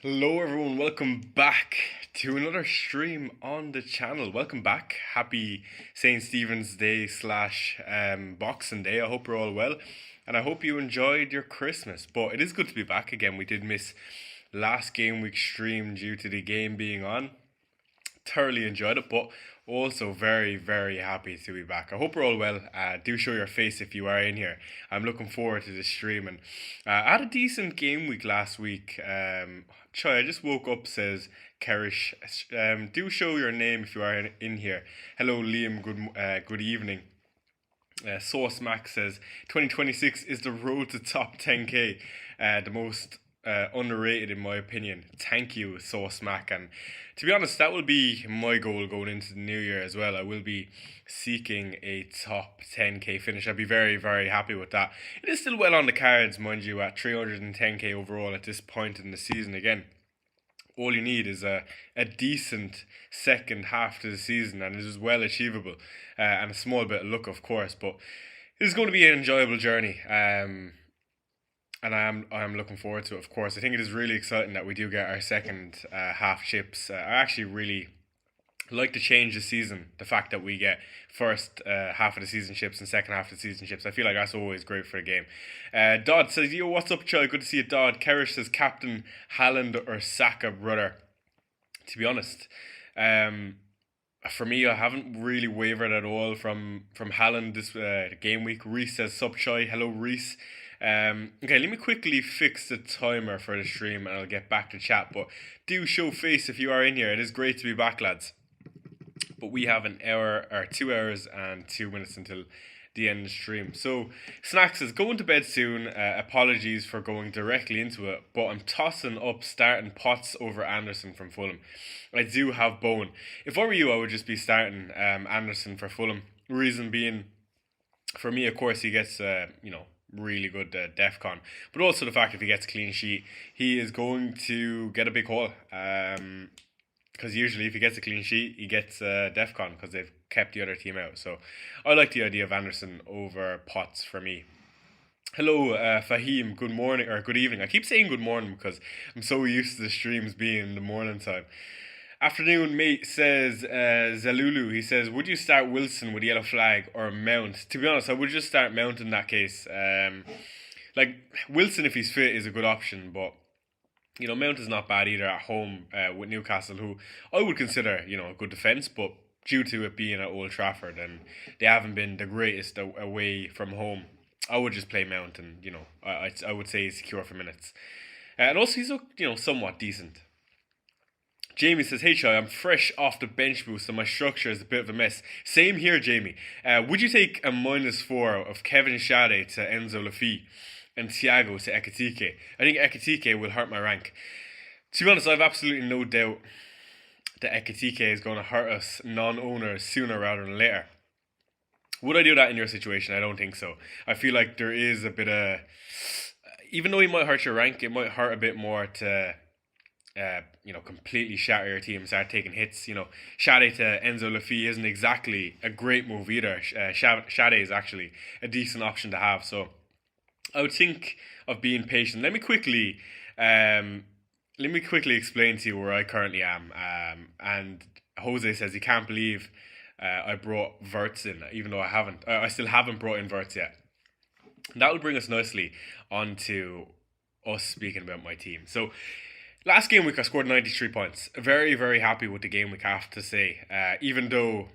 Hello everyone, welcome back to another stream on the channel. Welcome back. Happy St. Stephen's Day slash Boxing Day. I hope you're all well and I hope you enjoyed your Christmas. But it is good to be back again. We did miss last game week stream due to the game being on. Thoroughly enjoyed it, but also very happy to be back. I hope we're all well. Do show your face if you are in here. I'm looking forward to this stream, and I had a decent game week last week. I just woke up, says Kerish. Do show your name if you are in here. Hello Liam, good evening. Sauce Max says 2026 is the road to top 10k, the most underrated in my opinion. Thank you, Sauce Mac. And to be honest, that will be my goal going into the new year as well. I will be seeking a top 10k finish. I'd be very happy with that. It is still well on the cards, mind you, at 310k overall at this point in the season. Again, all you need is a decent second half to the season, and it is well achievable, and a small bit of luck, of course, but it is going to be an enjoyable journey, and I am looking forward to it, of course. I think it is really exciting that we do get our second half chips. I actually really like to change the season, the fact that we get first half of the season chips and second half of the season chips. I feel like that's always great for the game. Dodd says, yo, what's up, child? Good to see you, Dodd. Kerish says, Captain Haaland or Saka, brother. To be honest, for me, I haven't really wavered at all from Haaland this game week. Reese says, sup, chai. Hello, Reese. Okay, let me quickly fix the timer for the stream and I'll get back to chat. But do show face if you are in here. It is great to be back, lads. But we have an hour or 2 hours and 2 minutes until the end of the stream. So Snack says, going to bed soon. Apologies for going directly into it, but I'm tossing up starting Potts over Anderson from Fulham. I do have Bowen. If I were you, I would just be starting Anderson for Fulham. Reason being, for me, of course, he gets really good DEFCON, but also the fact if he gets a clean sheet, he is going to get a big haul. Because usually if he gets a clean sheet, he gets DEFCON because they've kept the other team out. So I like the idea of Anderson over Potts for me. Hello, Fahim. Good morning or good evening. I keep saying good morning because I'm so used to the streams being in the morning time. Afternoon, mate, says Zalulu. He says, would you start Wilson with yellow flag or Mount? To be honest, I would just start Mount in that case. Like, Wilson, if he's fit, is a good option, but Mount is not bad either at home with Newcastle, who I would consider, a good defence, but due to it being at Old Trafford and they haven't been the greatest away from home, I would just play Mount and, I would say he's secure for minutes. And also he's, somewhat decent. Jamie says, hey Chai, I'm fresh off the bench boost and my structure is a bit of a mess. Same here, Jamie. Would you take a -4 of Kevin Shade to Enzo Lafie and Thiago to Ekitike? I think Ekitike will hurt my rank. To be honest, I have absolutely no doubt that Ekitike is going to hurt us non-owners sooner rather than later. Would I do that in your situation? I don't think so. I feel like there is a bit of... Even though he might hurt your rank, it might hurt a bit more to... completely shatter your team, start taking hits. Shade to Enzo Lafie isn't exactly a great move either. Shade is actually a decent option to have. So I would think of being patient. Let me quickly explain to you where I currently am. And Jose says he can't believe I brought Verts in, even though I still haven't brought in Verts yet. And that will bring us nicely onto us speaking about my team. So last game week I scored 93 points. Very happy with the game week, I have to say. Even though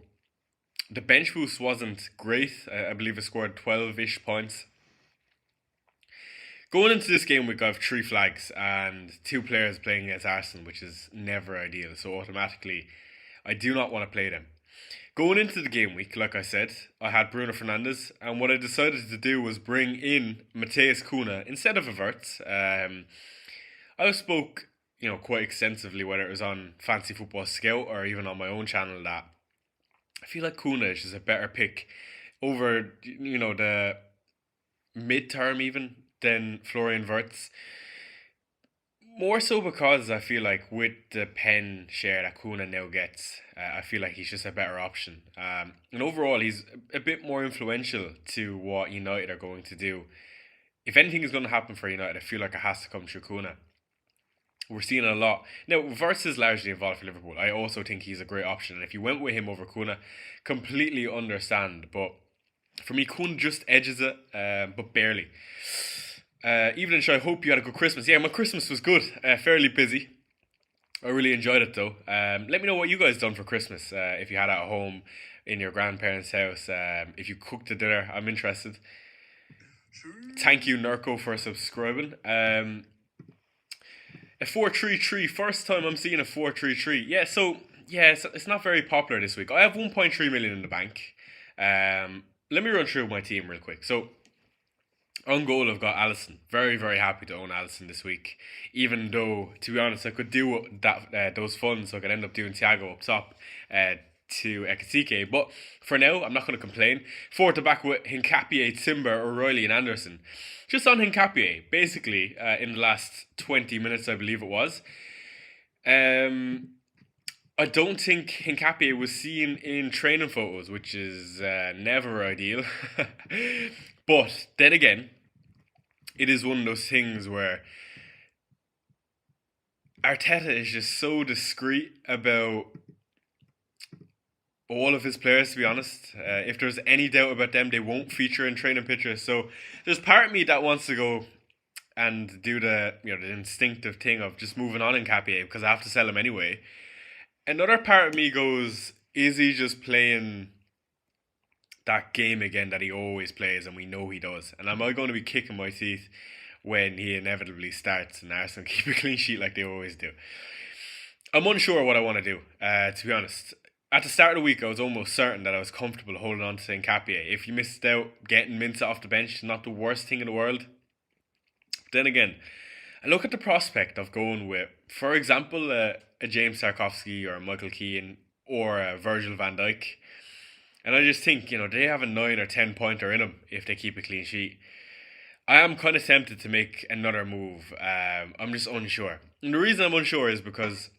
the bench boost wasn't great, I believe I scored 12-ish points. Going into this game week I have 3 flags and 2 players playing against Arsenal, which is never ideal. So automatically I do not want to play them. Going into the game week, like I said, I had Bruno Fernandes, and what I decided to do was bring in Matheus Cunha instead of Verts. I spoke quite extensively, whether it was on Fancy Football Scout or even on my own channel, that I feel like Cunha is just a better pick over, the mid-term even than Florian Wirtz. More so because I feel like with the pen share that Cunha now gets, I feel like he's just a better option. And overall, he's a bit more influential to what United are going to do. If anything is going to happen for United, I feel like it has to come through Cunha. We're seeing it a lot. Now, Verts is largely involved for Liverpool. I also think he's a great option. And if you went with him over Kuna, completely understand. But for me, Kun just edges it, but barely. Evelyn, I hope you had a good Christmas. Yeah, my Christmas was good. Fairly busy. I really enjoyed it though. Let me know what you guys done for Christmas. If you had it at home, in your grandparents' house. If you cooked a dinner, I'm interested. Thank you, Nurko, for subscribing. A 4-3-3. First time I'm seeing a 4-3-3. Yeah, so yeah, it's not very popular this week. I have 1.3 million in the bank. Let me run through my team real quick. So on goal, I've got Alisson. Very, very happy to own Alisson this week. Even though, to be honest, I could do that those funds, so I could end up doing Thiago up top to Ekitike. But for now, I'm not going to complain. Forward to back with Hincapié, Timber, O'Reilly and Anderson. Just on Hincapié, basically, in the last 20 minutes, I believe it was. I don't think Hincapié was seen in training photos, which is never ideal. But then again, it is one of those things where Arteta is just so discreet about all of his players, to be honest. If there's any doubt about them, they won't feature in training pictures. So there's part of me that wants to go and do the instinctive thing of just moving on in Hincapié because I have to sell him anyway. Another part of me goes, is he just playing that game again that he always plays and we know he does? And am I going to be kicking my teeth when he inevitably starts and Arsenal keep a clean sheet like they always do? I'm unsure what I want to do, to be honest. At the start of the week, I was almost certain that I was comfortable holding on to Hincapié. If you missed out, getting Minta off the bench, not the worst thing in the world. But then again, I look at the prospect of going with, for example, a James Tarkowski or a Michael Keane or a Virgil van Dijk. And I just think, they have a 9 or 10 pointer in them if they keep a clean sheet. I am kind of tempted to make another move. I'm just unsure. And the reason I'm unsure is because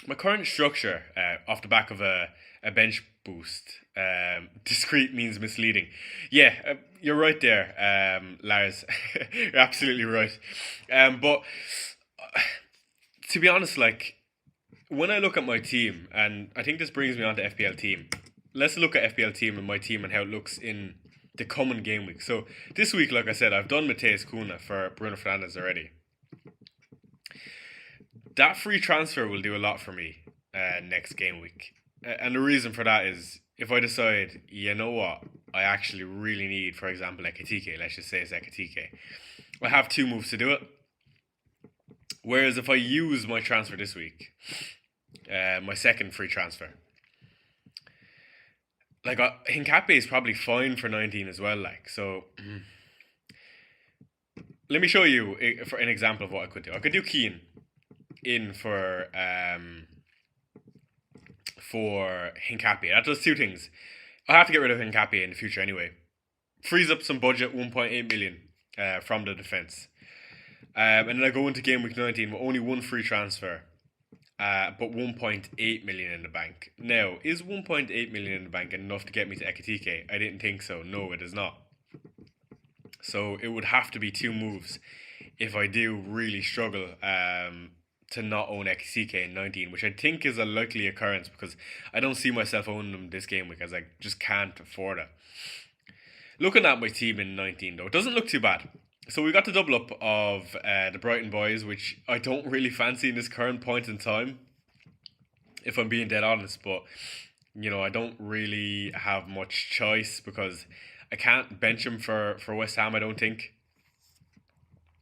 my current structure, off the back of a bench boost, discreet means misleading. Yeah, you're right there, Lars. You're absolutely right. But to be honest, when I look at my team, and I think this brings me on to FPL team. Let's look at FPL team and my team and how it looks in the coming game week. So this week, like I said, I've done Mateus Cunha for Bruno Fernandes already. That free transfer will do a lot for me next game week. And the reason for that is if I decide, you know what, I actually really need, for example, Ekitike, let's just say it's Ekitike. I have 2 moves to do it. Whereas if I use my transfer this week, my second free transfer, Hincapié is probably fine for 19 as well. So let me show you for an example of what I could do. I could do Keane in for Hincapié. That does 2 things. I have to get rid of Hincapié in the future anyway. Frees up some budget, 1.8 million from the defence. And then I go into game week 19 with only 1 free transfer, but 1.8 million in the bank. Now, is 1.8 million in the bank enough to get me to Ekitike? I didn't think so. No, it is not. So it would have to be 2 moves if I do really struggle to not own Ekitike in 19, which I think is a likely occurrence because I don't see myself owning them this game week as I just can't afford it. Looking at my team in 19 though, it doesn't look too bad. So we got the double up of the Brighton boys, which I don't really fancy in this current point in time, if I'm being dead honest. But, I don't really have much choice because I can't bench him for West Ham, I don't think.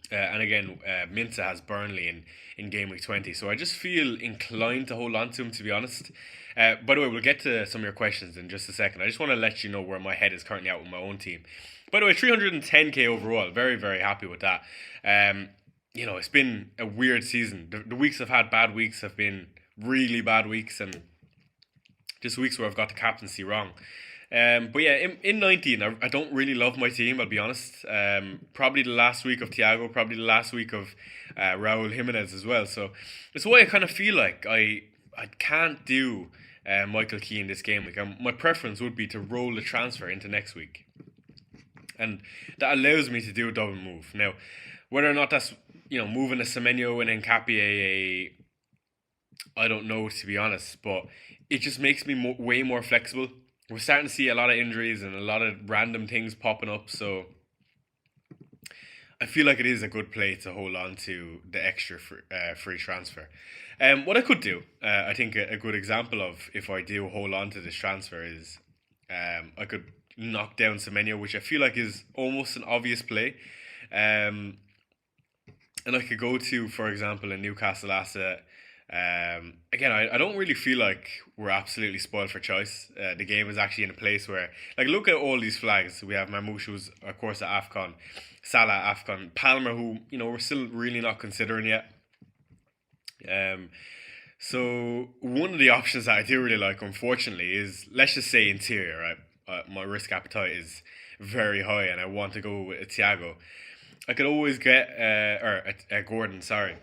And again, Minta has Burnley in game week 20. So I just feel inclined to hold on to him, to be honest. By the way, we'll get to some of your questions in just a second. I just want to let you know where my head is currently at with my own team. By the way, 310k overall. Very, very happy with that. It's been a weird season. The weeks I've had bad weeks have been really bad weeks, and just weeks where I've got the captaincy wrong. But yeah, in 19, I don't really love my team, I'll be honest. Probably the last week of Thiago, probably the last week of Raul Jimenez as well. So it's why I kind of feel like I can't do Michael Keane this game week. My preference would be to roll the transfer into next week. And that allows me to do a double move. Now, whether or not that's moving a Semenyo and Nkapie, I don't know, to be honest, but it just makes me way more flexible. We're starting to see a lot of injuries and a lot of random things popping up, so I feel like it is a good play to hold on to the extra free transfer. What I could do, I think a good example of if I do hold on to this transfer is I could knock down Semenyo, which I feel like is almost an obvious play. And I could go to, for example, a Newcastle asset. Again, I don't really feel like we're absolutely spoiled for choice. The game is actually in a place where, like, look at all these flags. We have Marmoush, who's, of course, at AFCON. Salah, AFCON. Palmer, who, we're still really not considering yet. So one of the options that I do really like, unfortunately, is, let's just say, interior, right? My risk appetite is very high and I want to go with a Thiago. I could always get, a Gordon, sorry.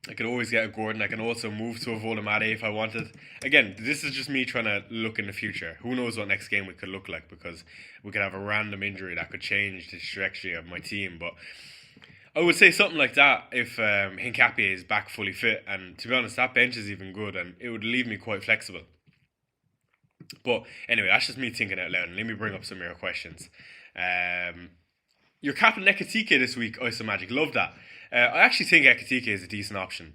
I could always get a Gordon. I can also move to a Volumade if I wanted. Again, this is just me trying to look in the future. Who knows what next game we could look like, because we could have a random injury that could change the trajectory of my team. But I would say something like that if Hincapie is back fully fit. And to be honest, that bench is even good and it would leave me quite flexible. But anyway, that's just me thinking out loud. And let me bring up some of your questions. Your captain Ekitike this week, Isomagic. Love that. I actually think Ekitike is a decent option.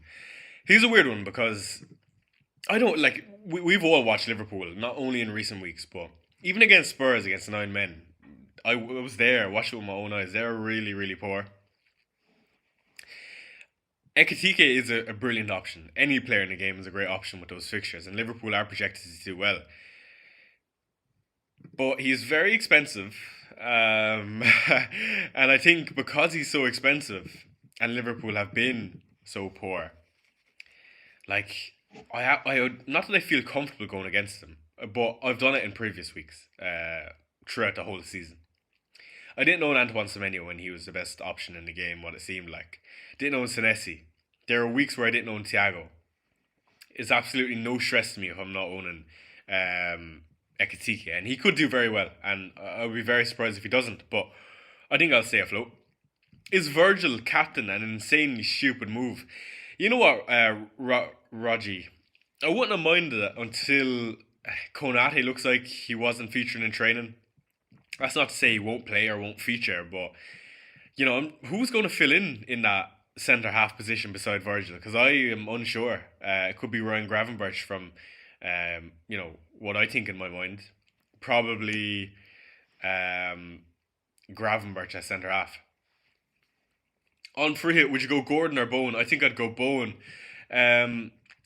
He's a weird one because I don't like. We've all watched Liverpool, not only in recent weeks, but even against Spurs, against 9 men. I was there, watched it with my own eyes. They're really, really poor. Ekitike is a brilliant option. Any player in the game is a great option with those fixtures, and Liverpool are projected to do well. But he's very expensive. And I think because he's so expensive and Liverpool have been so poor, like I not that I feel comfortable going against them, but I've done it in previous weeks throughout the whole season. I didn't own Antoine Semenyo when he was the best option in the game, what it seemed like. Didn't own Senesi. There are weeks where I didn't own Thiago. It's absolutely no stress to me if I'm not owning Ekitike, and he could do very well, and I'll be very surprised if he doesn't, but I think I'll stay afloat. Is Virgil captain an insanely stupid move? You know what, Raji? I wouldn't have minded it until Konate looks like he wasn't featuring in training. That's not to say he won't play or won't feature, but, who's going to fill in that centre-half position beside Virgil? Because I am unsure. It could be Ryan Gravenberch from, what I think in my mind. Probably Gravenberch at centre half. On free hit, would you go Gordon or Bowen? I think I'd go Bowen.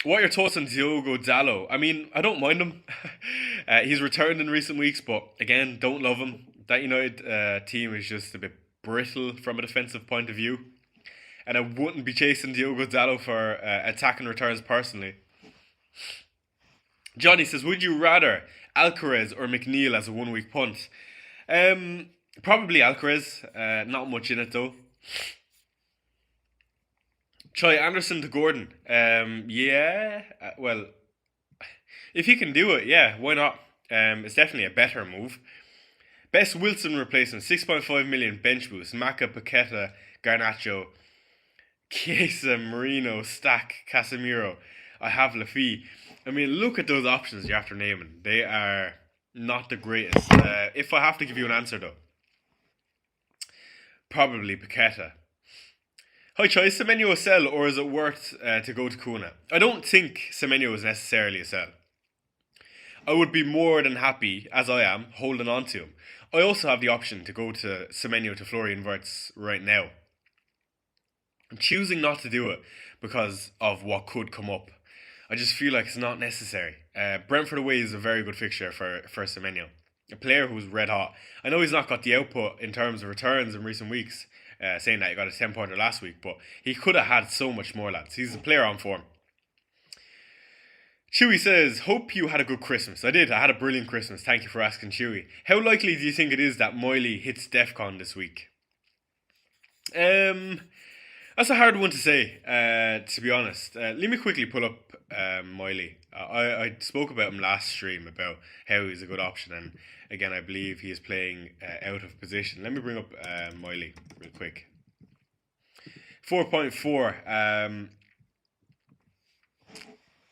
What are your thoughts on Diogo Dalot? I mean, I don't mind him. He's returned in recent weeks, but again, don't love him. That United team is just a bit brittle from a defensive point of view. And I wouldn't be chasing Diogo Dalot for attacking returns personally. Johnny says, would you rather Alcaraz or McNeil as a 1 week punt? Probably Alcaraz. Not much in it though. Try Anderson to Gordon. Yeah. Well, if he can do it, yeah, why not? It's definitely a better move. Best Wilson replacement, 6.5 million bench boost. Maka, Paqueta, Garnacho, Chiesa, Marino, Stack, Casemiro. I have Lafie. I mean, look at those options you're after naming. They are not the greatest. If I have to give you an answer, though, probably Paqueta. Hi, Choi. Is Semenyo a sell, or is it worth to go to Kuna? I don't think Semenyo is necessarily a sell. I would be more than happy, as I am, holding on to him. I also have the option to go to Semenyo to Florian Wirtz right now. I'm choosing not to do it because of what could come up. I just feel like it's not necessary. Brentford away is a very good fixture for Semenyo. A player who's red hot. I know he's not got the output in terms of returns in recent weeks, saying that he got a 10-pointer last week, but he could have had so much more, lads. He's a player on form. Chewy says, hope you had a good Christmas. I did. I had a brilliant Christmas. Thank you for asking, Chewy. How likely do you think it is that Miley hits DEFCON this week? That's a hard one to say, to be honest. Let me quickly pull up Miley. I spoke about him last stream about how he's a good option, and again, I believe he is playing out of position. Let me bring up Miley real quick. 4.4.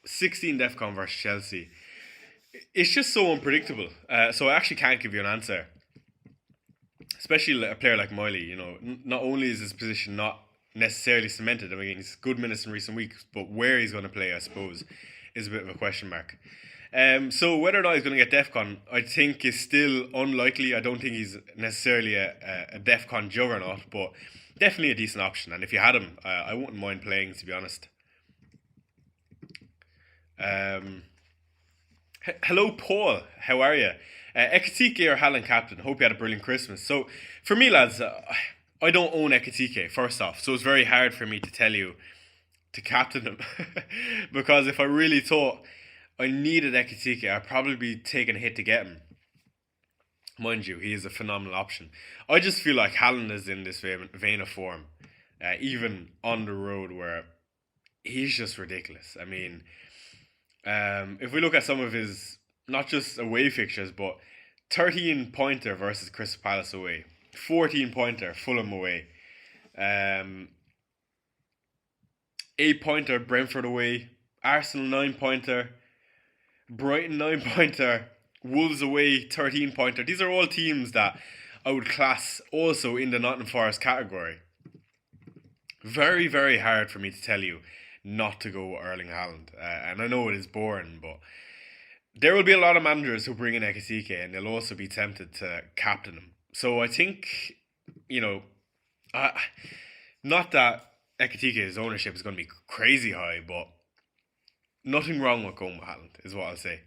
16 DEFCON versus Chelsea. It's just so unpredictable. So I actually can't give you an answer. Especially a player like Miley, not only is his position not necessarily cemented, I mean, he's good minutes in recent weeks, but where he's going to play, I suppose, is a bit of a question mark. So whether or not he's going to get DEFCON, I think is still unlikely. I don't think he's necessarily a DEFCON juggernaut, but definitely a decent option. And if you had him, I wouldn't mind playing, to be honest. Hello, Paul. How are you? Ekatike or Haaland captain? Hope you had a brilliant Christmas. So, for me, lads, I don't own Ekatike, first off. So, it's very hard for me to tell you to captain him. Because if I really thought I needed Ekatike, I'd probably be taking a hit to get him. Mind you, he is a phenomenal option. I just feel like Haaland is in this vein of form. Even on the road, where he's just ridiculous. I mean, if we look at some of his, not just away fixtures, but 13-pointer versus Crystal Palace away, 14-pointer Fulham away, 8-pointer Brentford away, Arsenal 9-pointer, Brighton 9-pointer, Wolves away 13-pointer. These are all teams that I would class also in the Nottingham Forest category. Very, very hard for me to tell you not to go Erling Haaland. And I know it is boring, but there will be a lot of managers who bring in Ekatike, and they'll also be tempted to captain him. So I think, not that Ekatike's ownership is going to be crazy high, but nothing wrong with going with Haaland, is what I'll say.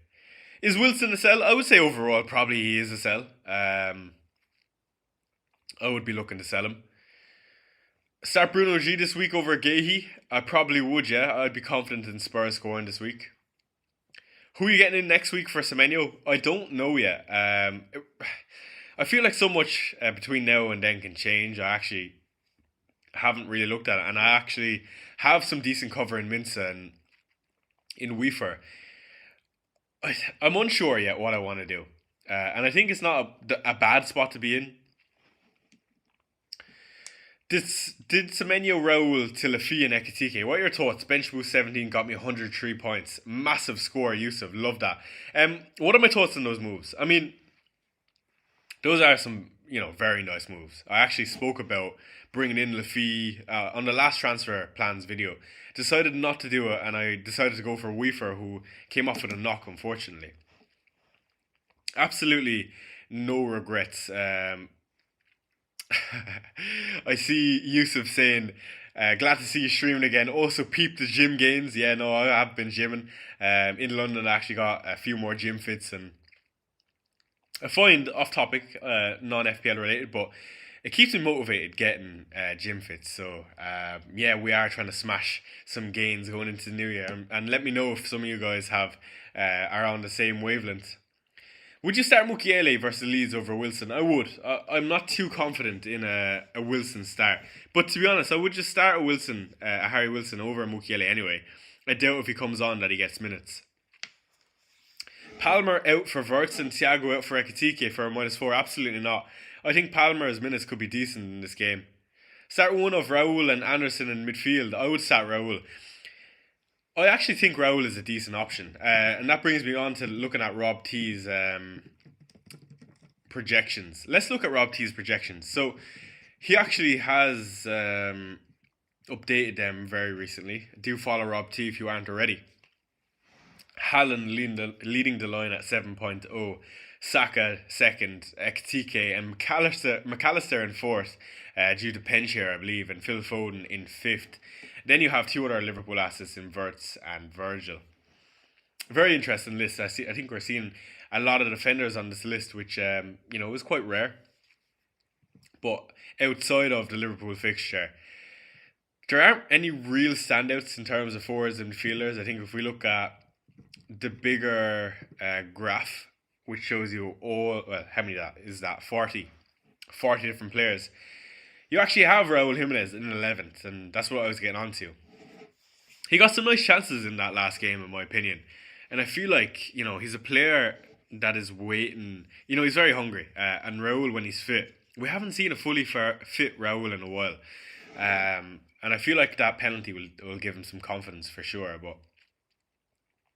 Is Wilson a sell? I would say overall probably he is a sell. I would be looking to sell him. Start Bruno G this week over Gahey? I probably would, yeah. I'd be confident in Spurs scoring this week. Who are you getting in next week for Semenyo? I don't know yet. I feel like so much between now and then can change. I actually haven't really looked at it. And I actually have some decent cover in Minsa and in Weaver. I'm unsure yet what I want to do. And I think it's not a bad spot to be in. Did Semenyo, Raul, Tilafi and Ekatike? What are your thoughts? Bench boost 17 got me 103 points. Massive score, Yusuf. Love that. What are my thoughts on those moves? I mean, those are some, very nice moves. I actually spoke about bringing in Lafi on the last transfer plans video. Decided not to do it, and I decided to go for Weaver, who came off with a knock, unfortunately. Absolutely no regrets. I see Yusuf saying, glad to see you streaming again. Also peep the gym gains. Yeah, no, I have been gymming. In London, I actually got a few more gym fits, and I find off topic, non-FPL related, but it keeps me motivated getting gym fits. So yeah, we are trying to smash some gains going into the new year, and let me know if some of you guys are on the same wavelength. Would you start Mukiele versus Leeds over Wilson? I would. I'm not too confident in a Wilson start. But to be honest, I would just start a Harry Wilson over Mukiele anyway. I doubt if he comes on that he gets minutes. Palmer out for Wirtz and Thiago out for Ekatike for a -4. Absolutely not. I think Palmer's minutes could be decent in this game. Start one of Raul and Anderson in midfield. I would start Raul. I actually think Raul is a decent option. And that brings me on to looking at Rob T's projections. Let's look at Rob T's projections. So he actually has updated them very recently. Do follow Rob T if you aren't already. Haaland leading the line at 7.0. Saka second, Ekatike and McAllister in fourth due to pen share, I believe, and Phil Foden in fifth. Then you have two other Liverpool assets in Wirtz and Virgil. Very interesting list. I think we're seeing a lot of defenders on this list, which is quite rare. But outside of the Liverpool fixture, there aren't any real standouts in terms of forwards and midfielders. I think if we look at the bigger graph, which shows you how many is that? 40 different players. You actually have Raul Jimenez in 11th, and that's what I was getting onto. He got some nice chances in that last game, in my opinion. And I feel like, he's a player that is waiting. He's very hungry. And Raul, when he's fit, we haven't seen a fully fit Raul in a while. And I feel like that penalty will give him some confidence for sure. But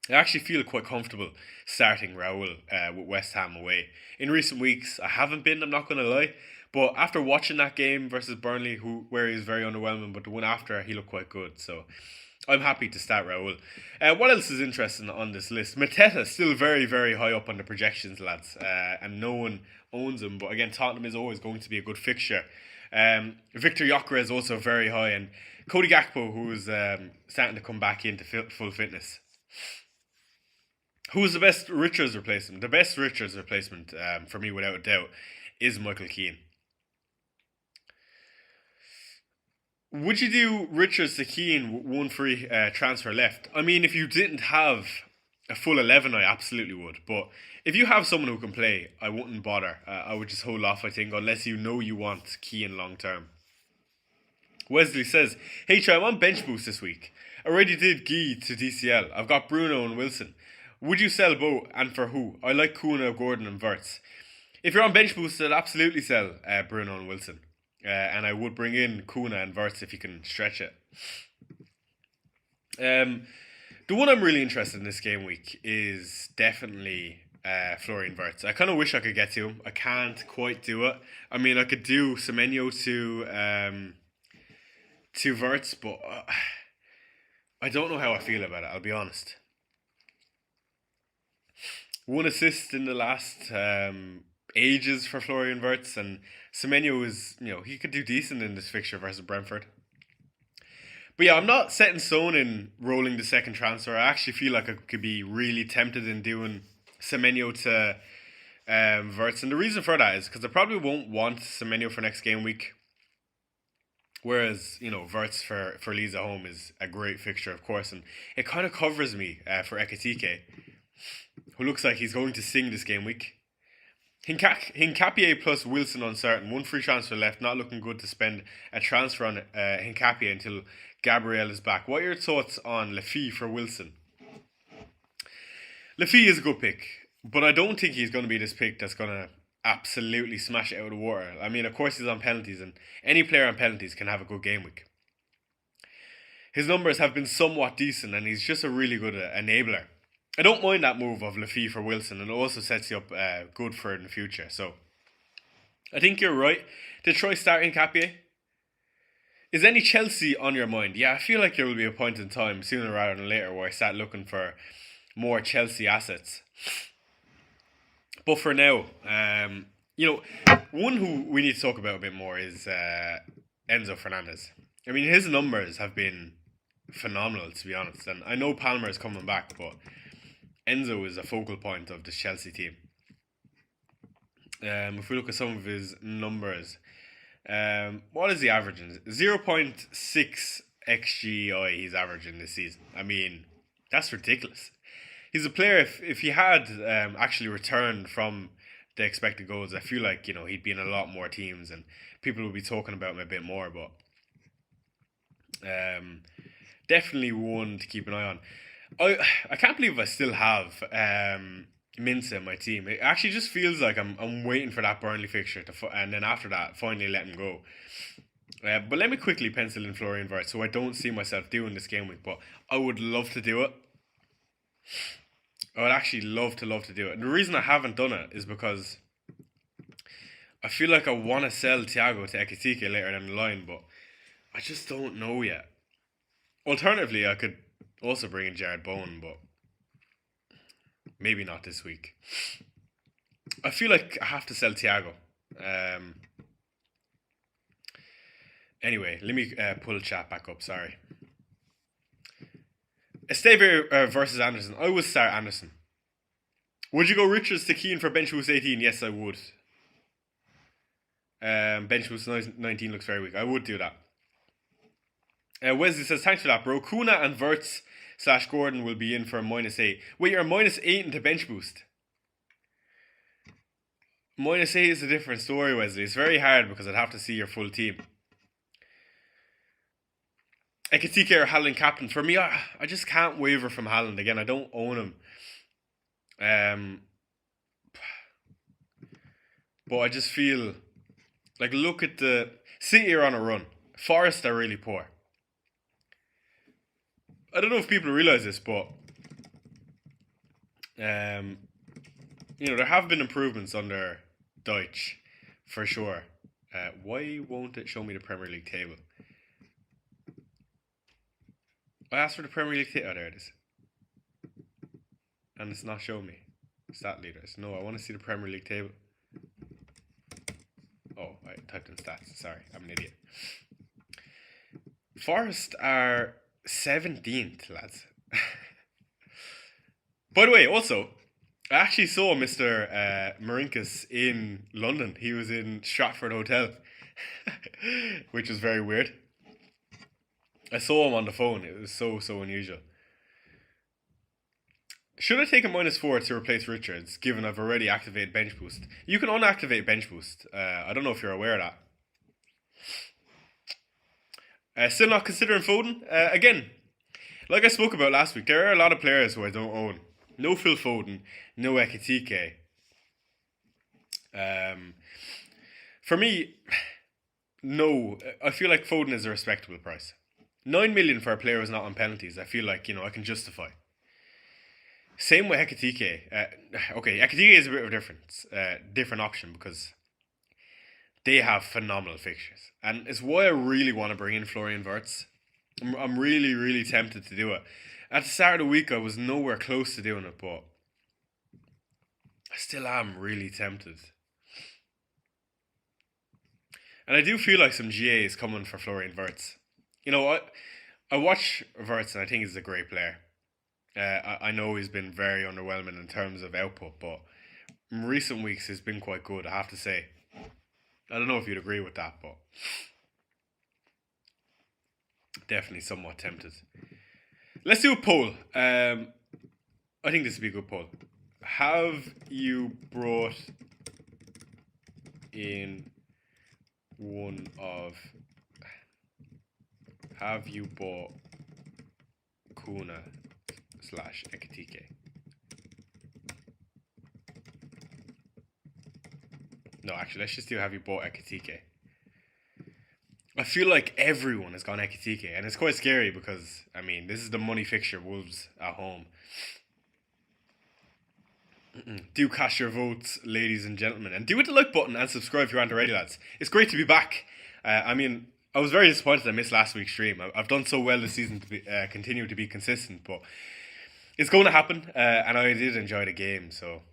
I actually feel quite comfortable starting Raul with West Ham away. In recent weeks, I haven't been, I'm not going to lie. But after watching that game versus Burnley, where he was very underwhelming, but the one after, he looked quite good. So I'm happy to start Raul. What else is interesting on this list? Mateta still very, very high up on the projections, lads. And no one owns him. But again, Tottenham is always going to be a good fixture. Victor Gyökeres is also very high. And Cody Gakpo, who's starting to come back into full fitness. Who's the best Richards replacement? The best Richards replacement, for me, without a doubt, is Michael Keane. Would you do Richards to Keane with one free transfer left? I mean, if you didn't have a full 11, I absolutely would. But if you have someone who can play, I wouldn't bother. I would just hold off, I think, unless you know you want Keane long term. Wesley says, hey, Troy, I'm on bench boost this week. Already did Guy to DCL. I've got Bruno and Wilson. Would you sell both, and for who? I like Kuna, Gordon and Wirtz. If you're on bench boost, I'd absolutely sell Bruno and Wilson. And I would bring in Kuna and Wirtz if you can stretch it. The one I'm really interested in this game week is definitely Florian Wirtz. I kind of wish I could get to him. I can't quite do it. I mean, I could do Semenyo to Wirtz, but I don't know how I feel about it, I'll be honest. One assist in the last ages for Florian Wirtz, and Semenyo is, he could do decent in this fixture versus Brentford. But yeah, I'm not set in stone in rolling the second transfer. I actually feel like I could be really tempted in doing Semenyo to Wirtz, and the reason for that is because I probably won't want Semenyo for next game week. Whereas, Wirtz for Leeds at home is a great fixture, of course, and it kind of covers me for Ekitike, who looks like he's going to sing this game week. Hincapié plus Wilson uncertain. One free transfer left. Not looking good to spend a transfer on Hincapié until Gabriel is back. What are your thoughts on Lafille for Wilson? Lafille is a good pick, but I don't think he's going to be this pick that's going to absolutely smash it out of the water. I mean, of course he's on penalties, and any player on penalties can have a good game week. His numbers have been somewhat decent, and he's just a really good enabler. I don't mind that move of Lafille for Wilson, and it also sets you up good for it in the future. So, I think you're right to try starting Hincapié. Is any Chelsea on your mind? Yeah, I feel like there will be a point in time, sooner rather than later, where I start looking for more Chelsea assets. But for now, one who we need to talk about a bit more is Enzo Fernandez. I mean, his numbers have been phenomenal, to be honest. And I know Palmer is coming back, but Enzo is a focal point of this Chelsea team. If we look at some of his numbers, what is he averaging? 0.6 XGI he's averaging this season. I mean, that's ridiculous. He's a player, if he had actually returned from the expected goals, I feel like, he'd be in a lot more teams and people would be talking about him a bit more, but definitely one to keep an eye on. I can't believe I still have Minsa in my team. It actually just feels like I'm waiting for that Burnley fixture and then after that finally let him go. But let me quickly pencil in Florian Wirtz, so I don't see myself doing this game week, but I would love to do it. I would actually love to do it. And the reason I haven't done it is because I feel like I want to sell Thiago to Ekitike later down the line, but I just don't know yet. Alternatively, I could also bring in Jared Bowen, but maybe not this week. I feel like I have to sell Thiago. Anyway, let me pull the chat back up, sorry. Esteve versus Anderson. I would start Anderson. Would you go Richards to Keane for bench boost 18? Yes, I would. Bench boost 19 looks very weak. I would do that. Wesley says, thanks for that, bro. Kuna and Wirtz / Gordon will be in for a -8. Wait, you're a -8 into bench boost. -8 is a different story, Wesley. It's very hard because I'd have to see your full team. Ekitike or Haaland captain. For me, I just can't waver from Haaland. Again, I don't own him. But I just feel like, look at the City are on a run. Forest are really poor. I don't know if people realize this, but there have been improvements under Deutsch, for sure. Why won't it show me the Premier League table? I asked for the Premier League table. Oh, there it is. And it's not showing me. Stat leaders. No, I want to see the Premier League table. Oh, I typed in stats. Sorry, I'm an idiot. Forest are 17th, lads. By the way, also, I actually saw Mr. Marinkas in London. He was in Stratford Hotel, which was very weird. I saw him on the phone. It was so unusual. Should I take a -4 to replace Richards, given I've already activated Bench Boost? You can unactivate Bench Boost. I don't know if you're aware of that. Still not considering Foden? Again, like I spoke about last week, there are a lot of players who I don't own. No Phil Foden, no Ekitike. For me, no. I feel like Foden is a respectable price. 9 million for a player who's not on penalties, I feel like, I can justify. Same with Ekitike. Okay, Ekitike is a bit of a different option because they have phenomenal fixtures. And it's why I really want to bring in Florian Wirtz. I'm really tempted to do it. At the start of the week, I was nowhere close to doing it, but I still am really tempted. And I do feel like some GA is coming for Florian Wirtz. I watch Wirtz and I think he's a great player. I know he's been very underwhelming in terms of output, but in recent weeks he's been quite good, I have to say. I don't know if you'd agree with that, but definitely somewhat tempted. Let's do a poll. I think this would be a good poll. Have you brought in have you bought Kuna / Ekitike? No, actually, let's just do have you bought Ekitike? I feel like everyone has gone Ekitike, and it's quite scary because, this is the money fixture, Wolves at home. Do cast your votes, ladies and gentlemen, and do hit the like button and subscribe if you aren't already, lads. It's great to be back. I was very disappointed I missed last week's stream. I've done so well this season to continue to be consistent, but it's going to happen, and I did enjoy the game, so.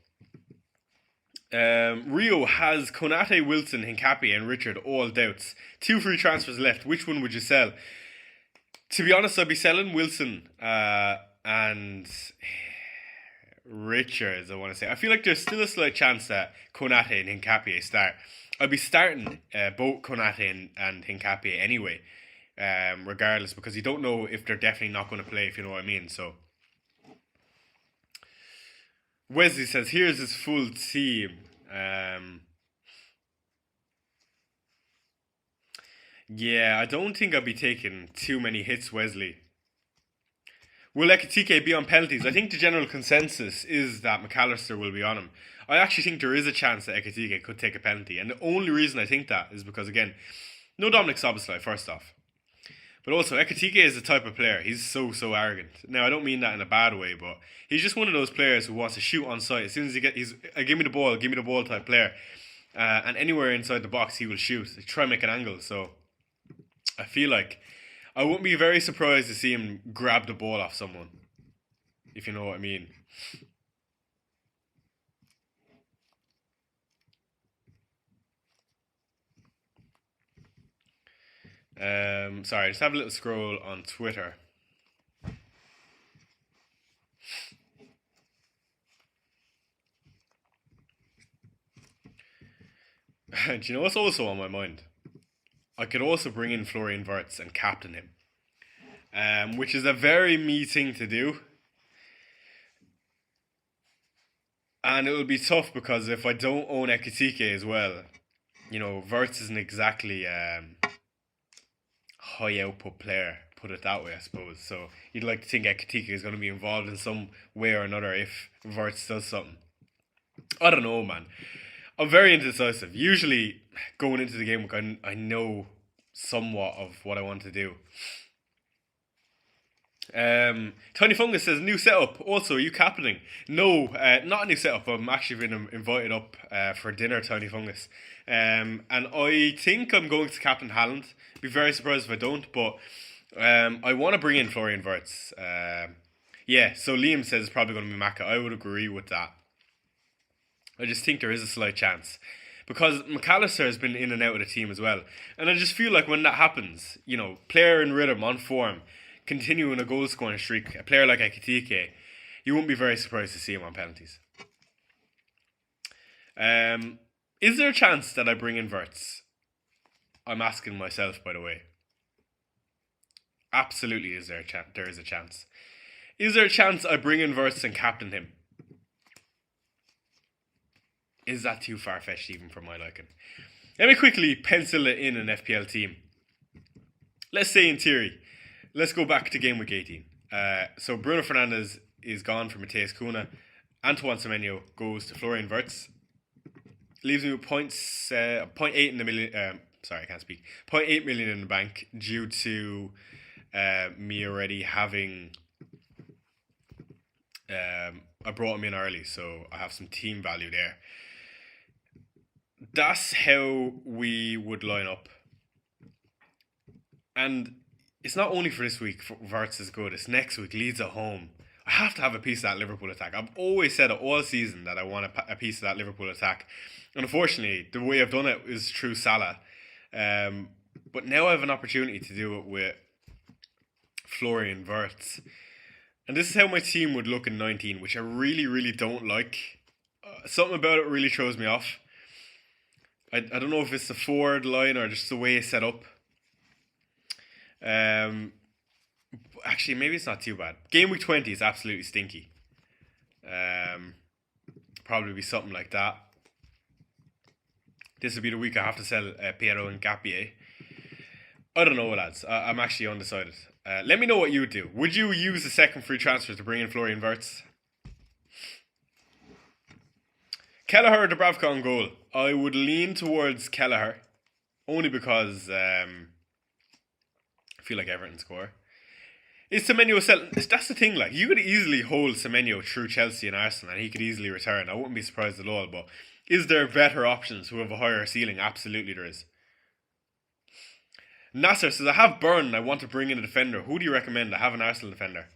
Rio has Konate, Wilson, Hincapié and Richard all doubts. 2 free transfers left. Which one would you sell? To be honest, I'd be selling Wilson and Richards, I want to say. I feel like there's still a slight chance that Konate and Hincapié start. I'd be starting both Konate and Hincapié anyway, regardless, because you don't know if they're definitely not going to play, if you know what I mean. So Wesley says, here's his full team. Yeah, I don't think I'll be taking too many hits, Wesley. Will Ekitike be on penalties? I think the general consensus is that McAllister will be on him. I actually think there is a chance that Ekitike could take a penalty. And the only reason I think that is because, again, no Dominic Szoboszlai, first off. But also, Ekitike is the type of player. He's so arrogant. Now, I don't mean that in a bad way, but he's just one of those players who wants to shoot on sight. As soon as he's a give me the ball type player. And anywhere inside the box, he will shoot. Try and make an angle. So, I feel like I wouldn't be very surprised to see him grab the ball off someone. If you know what I mean. Sorry, just have a little scroll on Twitter. Do you know what's also on my mind? I could also bring in Florian Wirtz and captain him, which is a very me thing to do. And it will be tough because if I don't own Ekitike as well, Wirtz isn't exactly high output player, put it that way, I suppose. So you'd like to think Ekitike is going to be involved in some way or another if Wirtz does something. I don't know, man. I'm very indecisive. Usually, going into the game, I know somewhat of what I want to do. Tiny Fungus says new setup. Also, are you captaining? No, not a new setup. I'm actually been invited up for dinner, Tiny Fungus, and I think I'm going to captain Haaland. Be very surprised if I don't, but I want to bring in Florian Wirtz. Yeah, so Liam says it's probably going to be Maka. I would agree with that. I just think there is a slight chance. Because McAllister has been in and out of the team as well. And I just feel like when that happens, you know, player in rhythm, on form, continuing a goal scoring streak, a player like Ekitike, you won't be very surprised to see him on penalties. Is there a chance that I bring in Wirtz? I'm asking myself, by the way. Absolutely, is there a chance? There is a chance. Is there a chance I bring in Wirtz and captain him? Is that too far-fetched even for my liking? Let me quickly pencil it in an FPL team. Let's say in theory, let's go back to Gameweek 18. So Bruno Fernandes is gone for Mateus Cunha. Antoine Semenyo goes to Florian Wirtz. Leaves me with 0.8 in the million. Sorry, I can't speak. 0.8 million in the bank due to me already having. I brought him in early, so I have some team value there. That's how we would line up. And it's not only for this week, Wirtz is good. It's next week, Leeds at home. I have to have a piece of that Liverpool attack. I've always said it all season that I want a piece of that Liverpool attack. And unfortunately, the way I've done it is through Salah. But now I have an opportunity to do it with Florian Wirtz. And this is how my team would look in 19, which I really, really don't like. Something about it really throws me off. I don't know if it's the forward line or just the way it's set up. Actually, maybe it's not too bad. Gameweek 20 is absolutely stinky. Probably be something like that. This will be the week I have to sell Piero and Gapier. I don't know, lads. I'm actually undecided. Let me know what you would do. Would you use the second free transfer to bring in Florian Wirtz? Kelleher or Dubravka on goal? I would lean towards Kelleher. Only because I feel like Everton score. Is Semenyo selling? That's the thing, like, you could easily hold Semenyo through Chelsea and Arsenal and he could easily return. I wouldn't be surprised at all, but is there better options who have a higher ceiling? Absolutely there is. Nasser says, I have Burn and I want to bring in a defender. Who do you recommend? I have an Arsenal defender.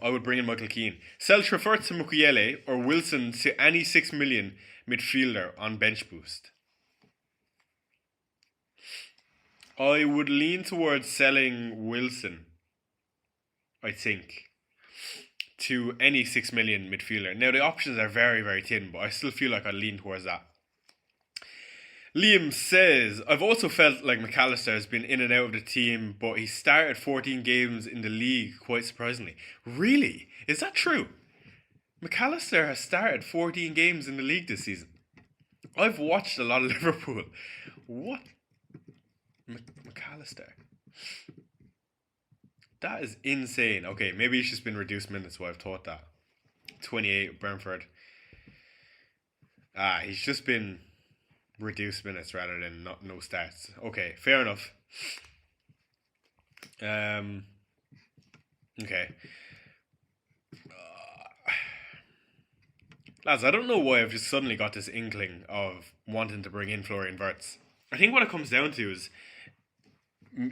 I would bring in Michael Keane. Sell Trafford to Mukiele or Wilson to any 6 million midfielder on bench boost. I would lean towards selling Wilson, I think, to any 6 million midfielder. Now, the options are very, very thin, but I still feel like I'd lean towards that. Liam says, I've also felt like McAllister has been in and out of the team, but he started 14 games in the league, quite surprisingly. Really? Is that true? McAllister has started 14 games in the league this season. I've watched a lot of Liverpool. What? McAllister. That is insane. Okay, maybe he's just been reduced minutes, why I've thought that. 28, Brentford. He's just been reduced minutes rather than no starts. Okay, fair enough. Okay. Lads, I don't know why I've just suddenly got this inkling of wanting to bring in Florian Wirtz. I think what it comes down to is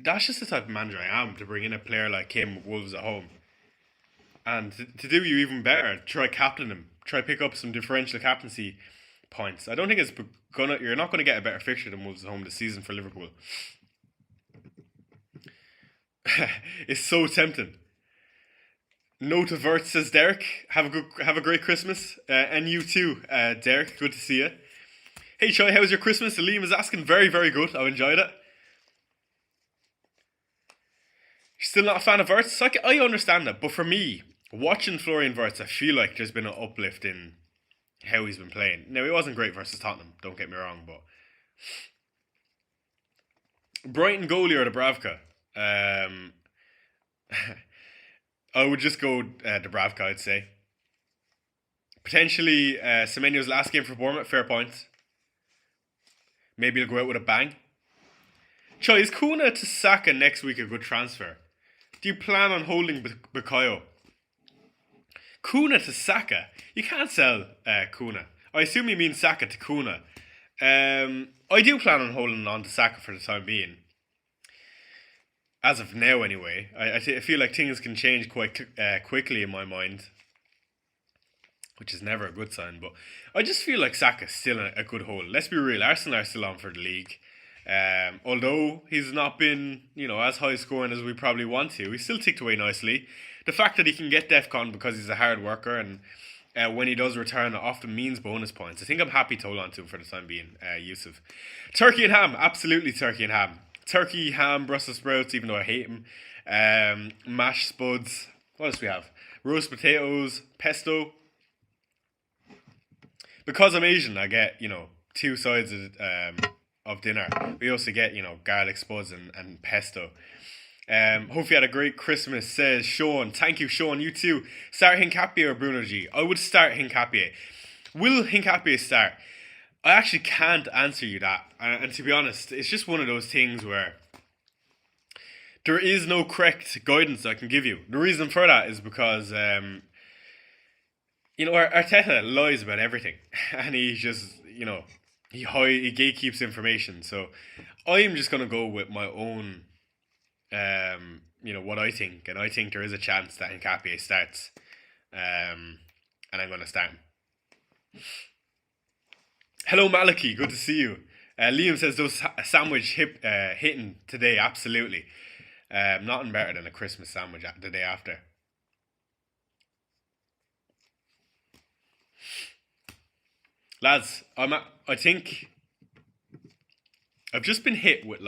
that's just the type of manager I am, to bring in a player like him with Wolves at home. And to do you even better, try captain him. Try pick up some differential captaincy points. I don't think you're not going to get a better fixture than Wolves at home this season for Liverpool. It's so tempting. No to Wirtz, says Derek. Have a great Christmas. And you too, Derek. Good to see you. Hey Choi, how's your Christmas? Liam is asking. Very, very good. I've enjoyed it. Still not a fan of Wirtz? I understand that, but for me, watching Florian Wirtz, I feel like there's been an uplift in how he's been playing. Now, he wasn't great versus Tottenham, don't get me wrong, but Brighton goalie or Dubravka? I would just go Dubravka, I'd say. Potentially Semenyo's last game for Bournemouth, fair points. Maybe he'll go out with a bang. Choi, is Kuna to Saka next week a good transfer? Do you plan on holding Bukayo? Kuna to Saka? You can't sell Kuna. I assume you mean Saka to Kuna. I do plan on holding on to Saka for the time being. As of now, anyway. I feel like things can change quite quickly in my mind, which is never a good sign. But I just feel like Saka's still a good hold. Let's be real, Arsenal are still on for the league. Although he's not been, as high scoring as we probably want to, he's still ticked away nicely. The fact that he can get DEFCON because he's a hard worker, and when he does return, it often means bonus points. I think I'm happy to hold on to him for the time being, Yusuf. Turkey and ham, absolutely turkey and ham. Turkey, ham, Brussels sprouts, even though I hate them. Mashed spuds. What else do we have? Roast potatoes, pesto. Because I'm Asian, I get, 2 sides of dinner. We also get, garlic spuds and pesto. Hope you had a great Christmas, says Sean. Thank you, Sean. You too. Start Hincapie or Bruno G? I would start Hincapie. Will Hincapie start? I actually can't answer you that. And to be honest, it's just one of those things where there is no correct guidance I can give you. The reason for that is because, Arteta lies about everything. And he just, he gatekeeps information. So I'm just going to go with my own, what I think. And I think there is a chance that Hincapie starts. And I'm going to start him. Hello, Maliki. Good to see you. Liam says those sandwich hitting today. Absolutely. Nothing better than a Christmas sandwich the day after. Lads, I think I've just been hit with,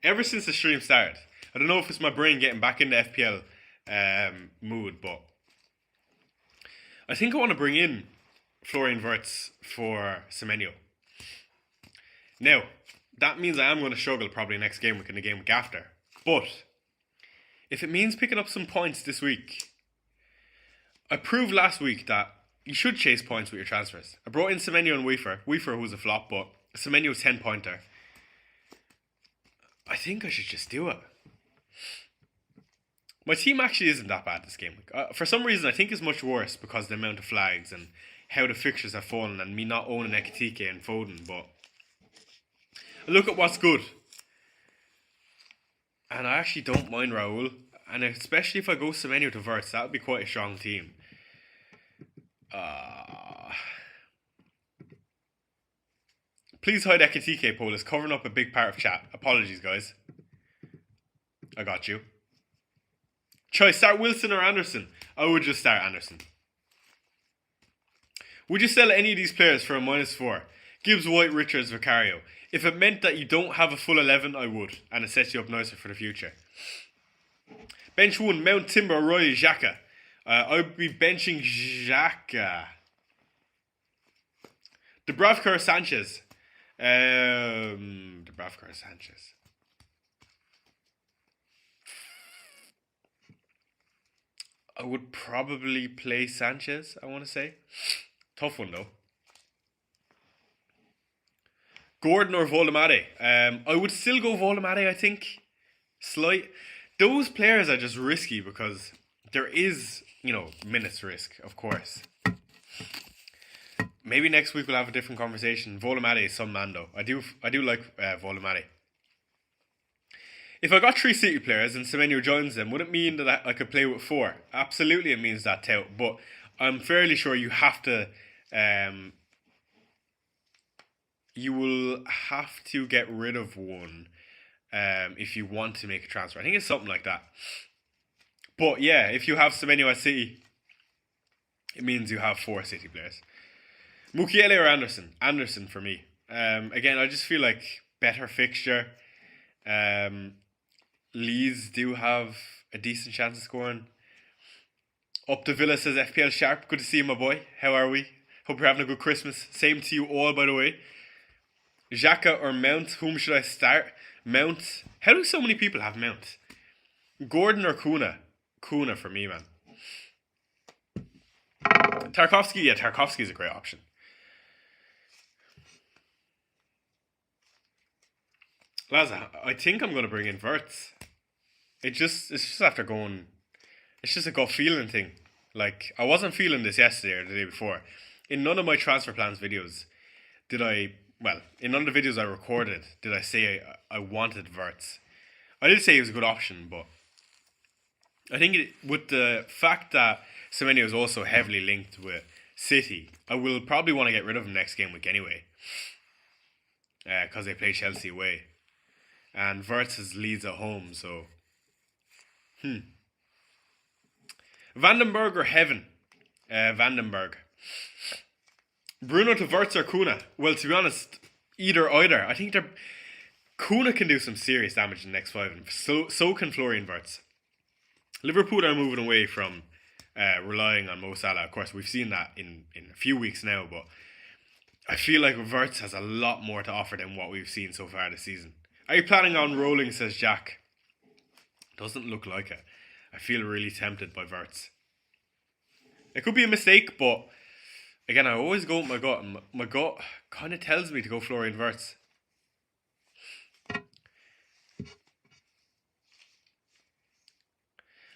ever since the stream started. I don't know if it's my brain getting back into FPL mood, but I think I want to bring in Florian Wirtz for Semenyo. Now, that means I am going to struggle probably next game week and the game week after. But if it means picking up some points this week, I proved last week that you should chase points with your transfers. I brought in Semenyo and Weaver. Weaver was a flop, but Semenyo's 10-pointer. I think I should just do it. My team actually isn't that bad this game week. For some reason, I think it's much worse because of the amount of flags and how the fixtures have fallen and me not owning Ekitike and Foden. But look at what's good. And I actually don't mind Raul. And especially if I go Semenyo to Wirtz, that would be quite a strong team. Please hide Ekitike, Paul. It's covering up a big part of chat. Apologies, guys. I got you. Choice, start Wilson or Anderson? I would just start Anderson. Would you sell any of these players for a -4? Gibbs, White, Richards, Vicario. If it meant that you don't have a full 11, I would. And it sets you up nicer for the future. Bench 1, Mount, Timber, Roy, Xhaka. I would be benching Xhaka. Dubravka or Sanchez? Dubravka or Sanchez? I would probably play Sanchez, I want to say. Tough one, though. Gordon or Volomade? I would still go Volomade, I think. Slight. Those players are just risky because there is, minutes risk, of course. Maybe next week we'll have a different conversation. Volomade is some Mando. I do like Volomade. If I got 3 City players and Semenyo joins them, would it mean that I could play with 4? Absolutely, it means that too. But I'm fairly sure you have to. You will have to get rid of one if you want to make a transfer. I think it's something like that. But yeah, if you have Semenyo at City, it means you have 4 City players. Mukiele or Anderson? Anderson for me. Again, I just feel like better fixture. Leeds do have a decent chance of scoring. Up to Villa says FPL Sharp. Good to see you, my boy. How are we? Hope you're having a good Christmas. Same to you all, by the way. Xhaka or Mount? Whom should I start? Mount. How do so many people have Mount? Gordon or Kuna? Kuna for me, man. Tarkovsky? Yeah, Tarkovsky is a great option. Lads, I think I'm going to bring in Verts. It's just after going. It's just a gut feeling thing. Like, I wasn't feeling this yesterday or the day before. In none of my transfer plans videos did I, well, in none of the videos I recorded did I say I wanted Verts. I did say he was a good option, but I think with the fact that Semenyo is also heavily linked with City, I will probably want to get rid of him next game week anyway. Because they play Chelsea away. And Verts has Leeds at home, so. Vandenberg or Heaven? Vandenberg. Bruno to Verts or Kuna? Well, to be honest, either. I think Kuna can do some serious damage in the next 5, and so can Florian Verts. Liverpool are moving away from relying on Mo Salah. Of course, we've seen that in a few weeks now, but I feel like Verts has a lot more to offer than what we've seen so far this season. Are you planning on rolling, says Jack? Doesn't look like it. I feel really tempted by Verts. It could be a mistake, but again, I always go with my gut, and my gut kind of tells me to go Florian Verts.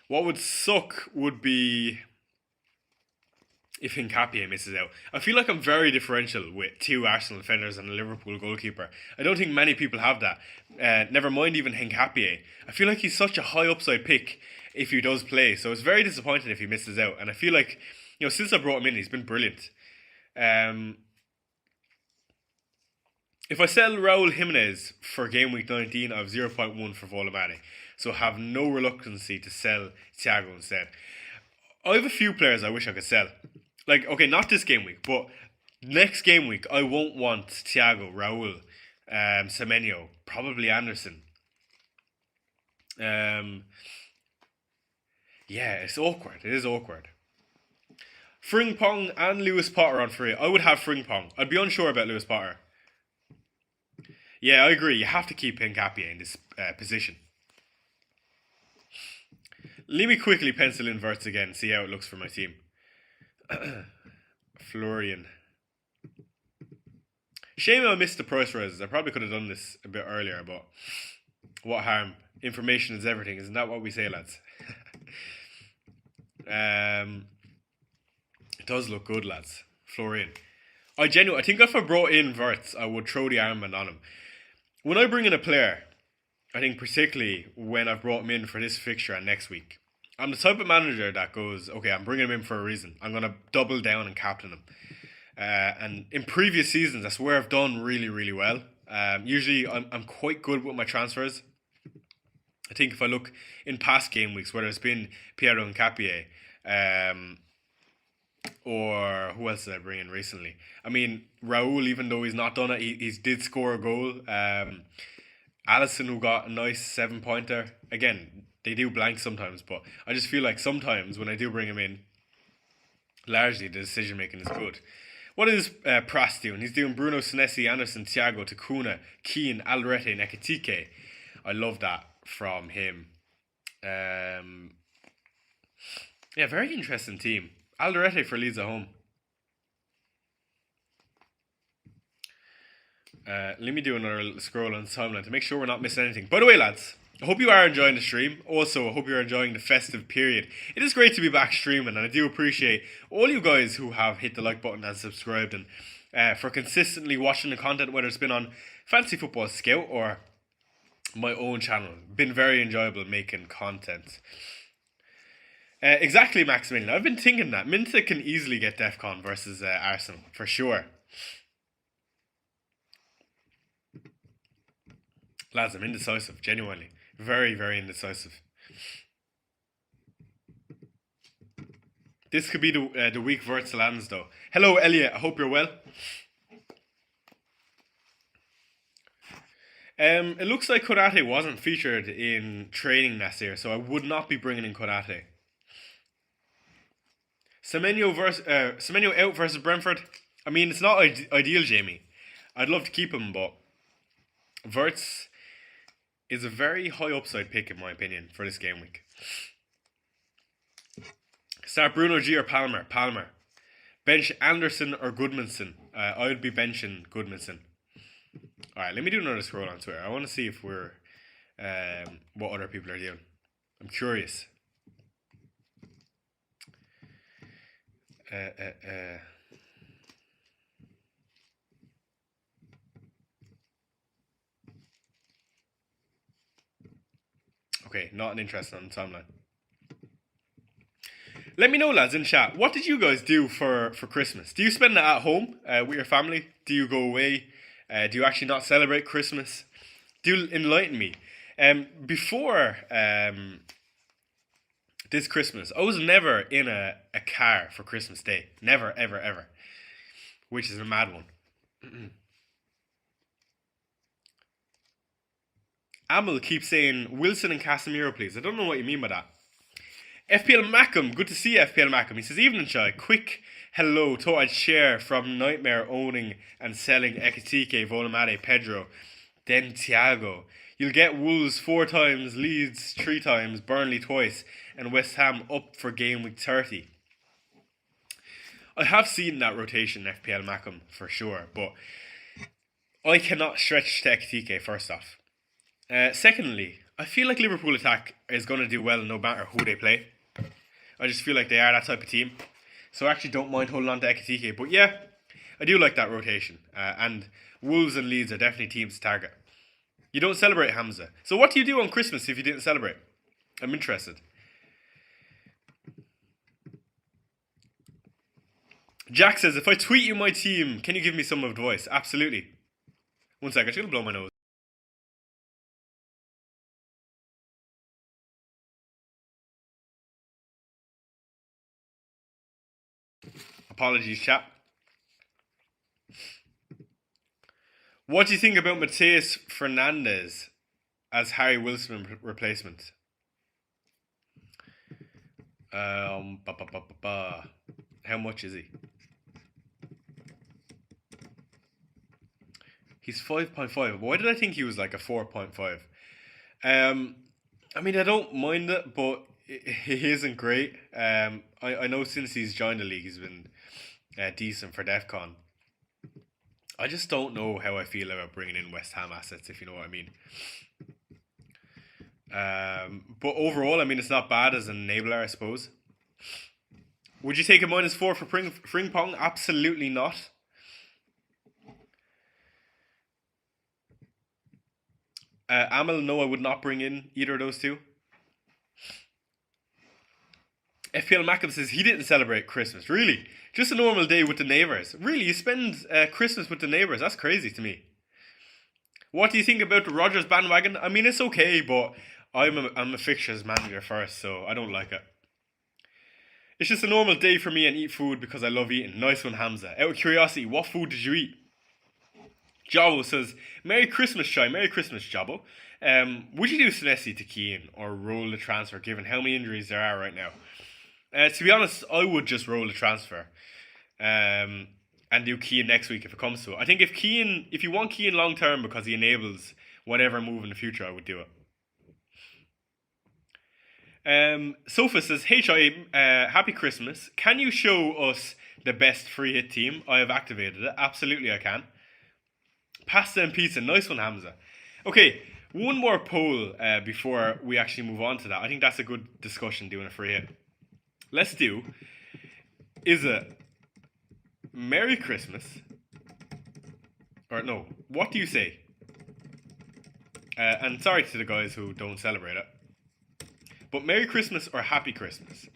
What would suck would be if Hincapié misses out. I feel like I'm very differential with 2 Arsenal defenders and a Liverpool goalkeeper. I don't think many people have that. Never mind even Hincapié. I feel like he's such a high upside pick if he does play. So it's very disappointing if he misses out. And I feel like, since I brought him in, he's been brilliant. If I sell Raul Jimenez for game week 19, I have 0.1 for Volumani. So have no reluctancy to sell Thiago instead. I have a few players I wish I could sell. Like, okay, not this game week, but next game week, I won't want Thiago, Raul, Semenyo, probably Anderson. Yeah, it's awkward. It is awkward. Frimpong and Lewis Potter on free. I would have Frimpong. I'd be unsure about Lewis Potter. Yeah, I agree. You have to keep Hincapié in this position. Let me quickly pencil in Verts again, see how it looks for my team. Florian. Shame I missed the price rises. I probably could have done this a bit earlier, but what harm? Information is everything. Isn't that what we say, lads? It does look good, lads. Florian. I think if I brought in Verts, I would throw the armband on him. When I bring in a player, I think particularly when I've brought him in for this fixture and next week, I'm the type of manager that goes, okay, I'm bringing him in for a reason. I'm going to double down and captain him. And in previous seasons, that's where I've done really, really well. Usually, I'm quite good with my transfers. I think if I look in past game weeks, whether it's been Piero Hincapié, or who else did I bring in recently? I mean, Raul, even though he's not done it, he did score a goal. Allison, who got a nice 7-pointer. Again, they do blank sometimes, but I just feel like sometimes when I do bring him in, largely the decision making is good. What is Pras doing? He's doing Bruno, Senesi, Anderson, Thiago, Takuna, Keane, Alderete, and Ekitike. I love that from him. Yeah, very interesting team. Alderete for Leeds at home. Let me do another scroll on the timeline to make sure we're not missing anything. By the way, lads, I hope you are enjoying the stream. Also, I hope you're enjoying the festive period. It is great to be back streaming, and I do appreciate all you guys who have hit the like button and subscribed, and for consistently watching the content, whether it's been on Fantasy Football Scout or my own channel. Been very enjoyable making content. Exactly, Maximilian. I've been thinking that Minta can easily get DEFCON versus Arsenal, for sure. Lads, I'm indecisive, genuinely. Very, very indecisive. This could be the week Verts lands, though. Hello, Elliot. I hope you're well. It looks like Konate wasn't featured in training last year, so I would not be bringing in Konate. Semenyo out versus Brentford. I mean, it's not ideal, Jamie. I'd love to keep him, but Verts is a very high upside pick, in my opinion, for this game week. Start Bruno G or Palmer? Palmer. Bench Anderson or Goodmanson? I would be benching Goodmanson. All right, let me do another scroll on Twitter. I want to see if we're what other people are doing. I'm curious. Okay, not an interest on the timeline. Let me know, lads, in chat. What did you guys do for Christmas? Do you spend it at home with your family? Do you go away? Do you actually not celebrate Christmas? Do enlighten me. Before this Christmas, I was never in a car for Christmas Day. Never, ever, ever. Which is a mad one. Amel keeps saying, Wilson and Casemiro, please. I don't know what you mean by that. FPL Mackham, good to see you, FPL Mackham. He says, evening, Chai. Quick hello. Thought I'd share from Nightmare owning and selling Ekitike, Volumade, Pedro, then Thiago. You'll get Wolves 4 times, Leeds 3 times, Burnley twice, and West Ham up for Gameweek 30. I have seen that rotation, FPL Mackham, for sure, but I cannot stretch to Ekitike, first off. Secondly, I feel like Liverpool attack is going to do well no matter who they play. I just feel like they are that type of team. So I actually don't mind holding on to Ekitike. But yeah, I do like that rotation. And Wolves and Leeds are definitely teams to target. You don't celebrate Hamza. So what do you do on Christmas if you didn't celebrate? I'm interested. Jack says, if I tweet you my team, can you give me some advice? Absolutely. One second, I'm just going to blow my nose. Apologies, chat. What do you think about Mateus Fernandes as Harry Wilson replacement? How much is he? He's 5.5. Why did I think he was like a 4.5? I mean, I don't mind it, but he isn't great. I know since he's joined the league, he's been decent for DEFCON. I just don't know how I feel about bringing in West Ham assets, if you know what I mean. But overall, I mean, it's not bad as an enabler, I suppose. Would you take a -4 for Frimpong? Absolutely not. Amel, no, I would not bring in either of those two. FPL Mackham says he didn't celebrate Christmas. Really? Just a normal day with the neighbours. Really? You spend Christmas with the neighbours? That's crazy to me. What do you think about the Rodgers bandwagon? I mean, it's okay, but I'm a fixtures manager first, so I don't like it. It's just a normal day for me and eat food because I love eating. Nice one, Hamza. Out of curiosity, what food did you eat? Jabo says, Merry Christmas, Shy. Merry Christmas, Jabo. Would you do Senesi to Keane or roll the transfer given how many injuries there are right now? To be honest, I would just roll the transfer and do Keane next week if it comes to it. I think if you want Keane long term because he enables whatever move in the future, I would do it. Sofa says, hey Chai, happy Christmas. Can you show us the best free hit team? I have activated it. Absolutely I can. Pasta and pizza. Nice one, Hamza. Okay, one more poll before we actually move on to that. I think that's a good discussion doing a free hit. Let's do, is it Merry Christmas, or no, what do you say? And sorry to the guys who don't celebrate it, but Merry Christmas or Happy Christmas?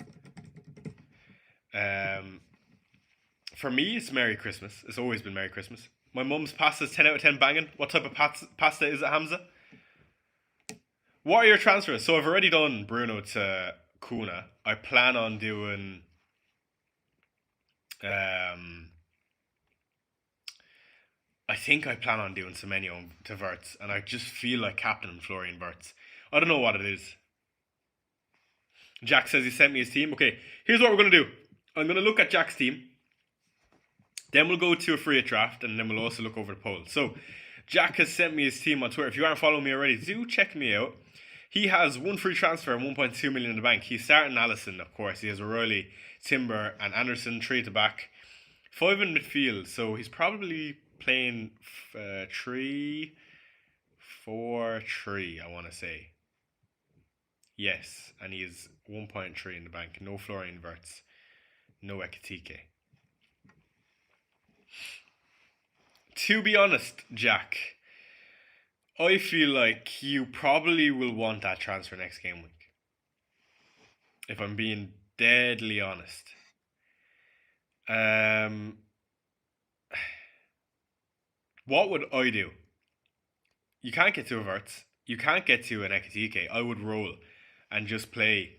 For me, it's Merry Christmas. It's always been Merry Christmas. My mum's pasta is 10 out of 10 banging. What type of pasta is it, Hamza? What are your transfers? So I've already done Bruno to Kuna. I plan on doing I think I plan on doing Semenyo to Verts, and I just feel like captain Florian Verts. I don't know what it is. Jack says he sent me his team. Okay, here's what we're going to do. I'm going to look at Jack's team. Then we'll go to a free hit draft, and then we'll also look over the poll. So, Jack has sent me his team on Twitter. If you aren't following me already, do check me out. He has one free transfer and 1.2 million in the bank. He's starting Allison, of course. He has O'Reilly, Timber, and Anderson, 3 at the back. 5 in midfield, so he's probably playing 3-4-3, I want to say. Yes, and he is 1.3 in the bank. No Florian Wirtz. No Ekitike. To be honest, Jack, I feel like you probably will want that transfer next game week. If I'm being deadly honest. What would I do? You can't get to a Wirtz. You can't get to an Ekitike. I would roll and just play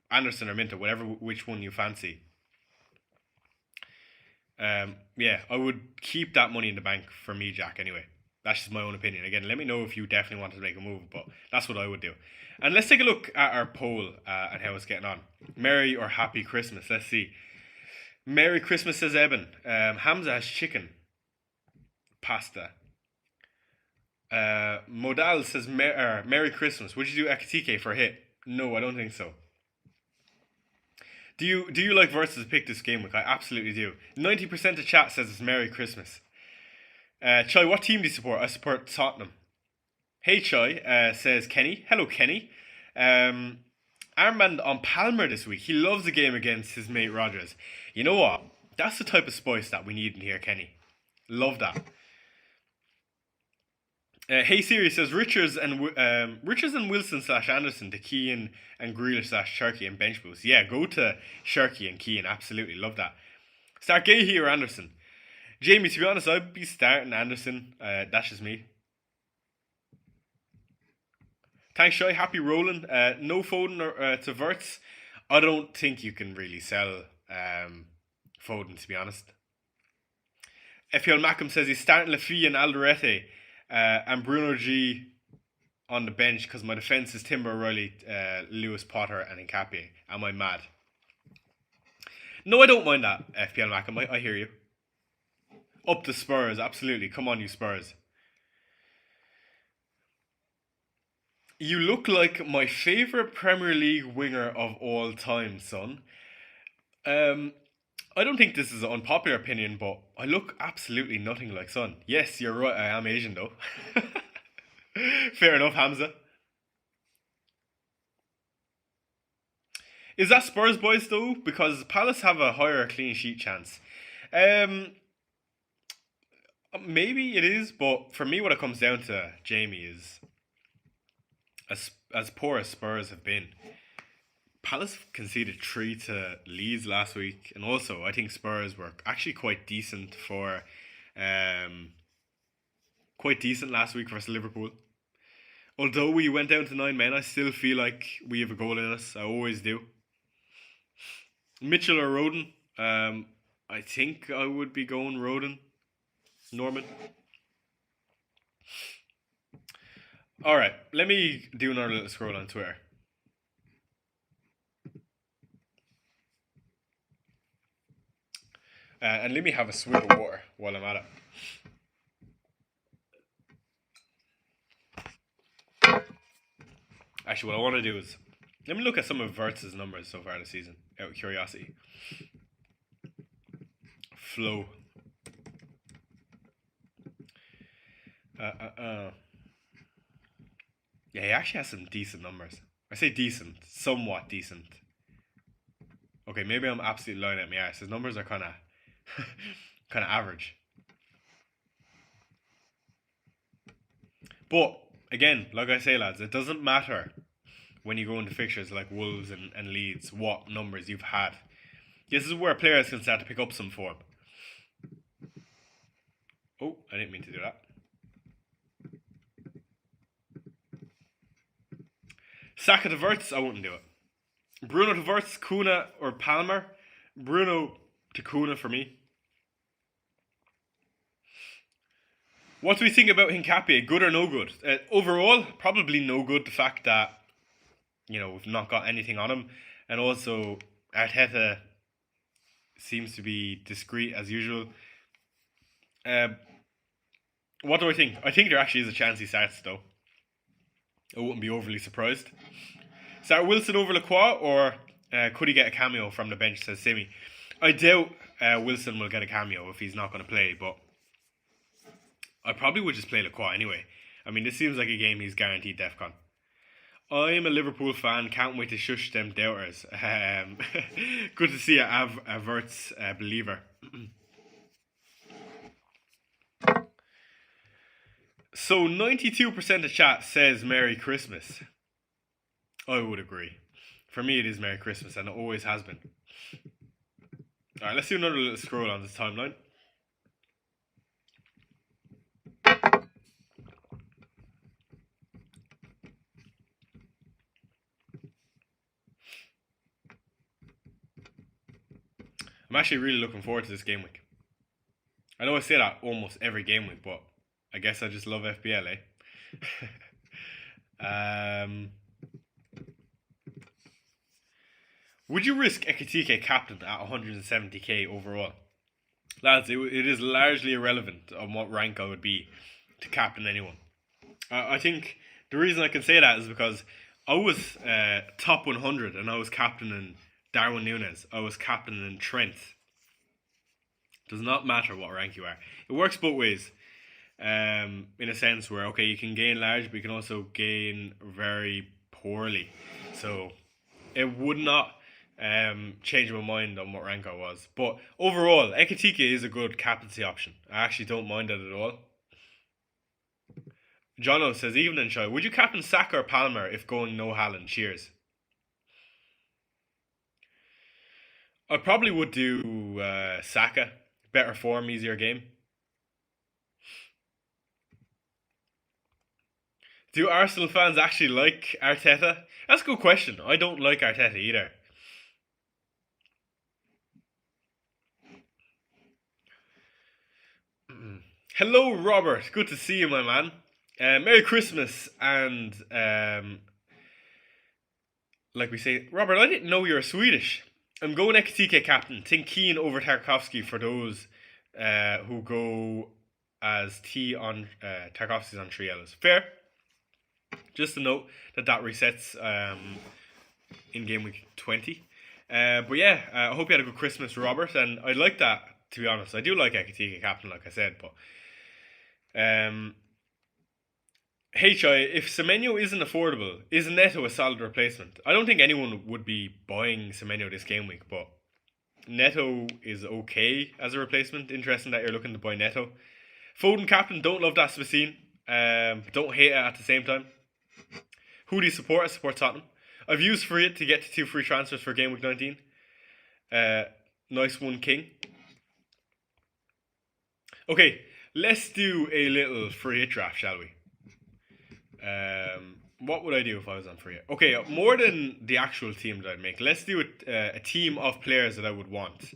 Anderson or Minter, which one you fancy. Yeah, I would keep that money in the bank for me, Jack, anyway. That's just my own opinion. Again, let me know if you definitely wanted to make a move, but that's what I would do. And let's take a look at our poll and how it's getting on. Merry or Happy Christmas? Let's see. Merry Christmas, says Eben. Hamza has chicken. Pasta. Modal says Merry Christmas. Would you do Ekitike for a hit? No, I don't think so. Do you like Versus pick this game week? I absolutely do. 90% of chat says it's Merry Christmas. Chai, what team do you support? I support Tottenham. Hey Chai, says Kenny. Hello Kenny. Armband on Palmer this week. He loves the game against his mate Rogers. You know what? That's the type of spice that we need in here, Kenny. Love that. Hey Siri says Richards and Wilson / Anderson to Keane and Grealish / Sharkey and bench boost. Yeah, go to Sharkey and Keane. Absolutely love that. Start Gahey or Anderson. Jamie, to be honest, I'd be starting Anderson. That's just me. Thanks, Shy. Happy rolling. No Foden or to Wirtz. I don't think you can really sell Foden, to be honest. FPL Mackham says he's starting Lafille and Alderete and Bruno G on the bench because my defence is Timber O'Reilly, Lewis Potter and Nkapie. Am I mad? No, I don't mind that, FPL Mackham. I hear you. Up the Spurs, absolutely. Come on, you Spurs. You look like my favourite Premier League winger of all time, son. I don't think this is an unpopular opinion, but I look absolutely nothing like Son. Yes, you're right, I am Asian though. Fair enough, Hamza. Is that Spurs boys though? Because Palace have a higher clean sheet chance. Maybe it is, but for me what it comes down to, Jamie, is as poor as Spurs have been, Palace conceded 3 to Leeds last week, and also I think Spurs were actually quite decent last week versus Liverpool. Although we went down to 9 men, I still feel like we have a goal in us. I always do. Mitchell or Roden? I think I would be going Roden. Norman. Alright, let me do another little scroll on Twitter. And let me have a swig of water while I'm at it. Actually, what I want to do is, let me look at some of Wirtz's numbers so far this season, out of curiosity. Flow. Yeah, he actually has some decent numbers. I say decent, somewhat decent. Okay, maybe I'm absolutely lying at my ass. His numbers are kind of average. But again, like I say, lads, it doesn't matter when you go into fixtures like Wolves and Leeds what numbers you've had. This is where players can start to pick up some form. Oh, I didn't mean to do that. Saka to Wirtz, I wouldn't do it. Bruno to Wirtz, Kuna or Palmer. Bruno to Kuna for me. What do we think about Nkapie? Good or no good? Overall, probably no good. The fact that, we've not got anything on him. And also, Arteta seems to be discreet as usual. What do I think? I think there actually is a chance he starts though. I wouldn't be overly surprised. Start Wilson over Lacroix, or could he get a cameo from the bench, says Simi. I doubt Wilson will get a cameo if he's not going to play, but I probably would just play Lacroix anyway. I mean, this seems like a game he's guaranteed DEFCON. I'm a Liverpool fan, can't wait to shush them doubters. Good to see you, Averts believer. So 92% of chat says Merry Christmas. I would agree. For me, it is Merry Christmas, and it always has been. Alright, let's do another little scroll on this timeline. I'm actually really looking forward to this game week. I know I say that almost every game week, but I guess I just love FPL, eh? Would you risk Ekitike captain at 170k overall? Lads, it is largely irrelevant on what rank I would be to captain anyone. I think the reason I can say that is because I was top 100 and I was captaining Darwin Núñez. I was captaining Trent. Does not matter what rank you are. It works both ways. In a sense where, okay, you can gain large, but you can also gain very poorly. So it would not change my mind on what rank I was. But overall, Ekitike is a good captaincy option. I actually don't mind it at all. Jono says, evening Shy, would you captain Saka or Palmer if going no Haaland? Cheers. I probably would do Saka. Better form, easier game. Do Arsenal fans actually like Arteta? That's a good question. I don't like Arteta either. Hello, Robert. Good to see you, my man. Merry Christmas, and like we say, Robert, I didn't know you were Swedish. I'm going Ekitike captain. Think Keane over Tarkowski for those who go as T on Tarkowski's on 3 yellows. Fair. Just to note that resets in game week 20. But yeah, I hope you had a good Christmas, Robert. And I like that, to be honest. I do like Ekitike captain, like I said. But HI, if Semenyo isn't affordable, is Neto a solid replacement? I don't think anyone would be buying Semenyo this game week, but Neto is okay as a replacement. Interesting that you're looking to buy Neto. Foden captain, don't love that Spacine. Don't hate it at the same time. Who do you support? I support Tottenham. I've used free it to get to 2 free transfers for game week 19. Nice one, King. Okay, let's do a little free hit draft, shall we? What would I do if I was on free hit? Okay, more than the actual team that I'd make, let's do a team of players that I would want,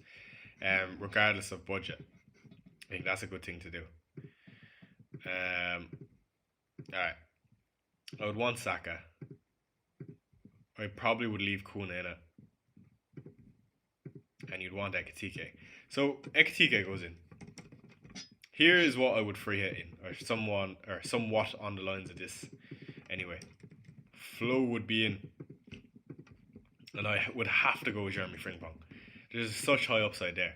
regardless of budget. I think that's a good thing to do. Alright. I would want Saka. I probably would leave Kuna in it. And you'd want Ekitike. So Ekitike goes in. Here is what I would free hit in, or somewhat on the lines of this. Anyway, Flo would be in, and I would have to go with Jeremy Frimpong. There's such high upside there.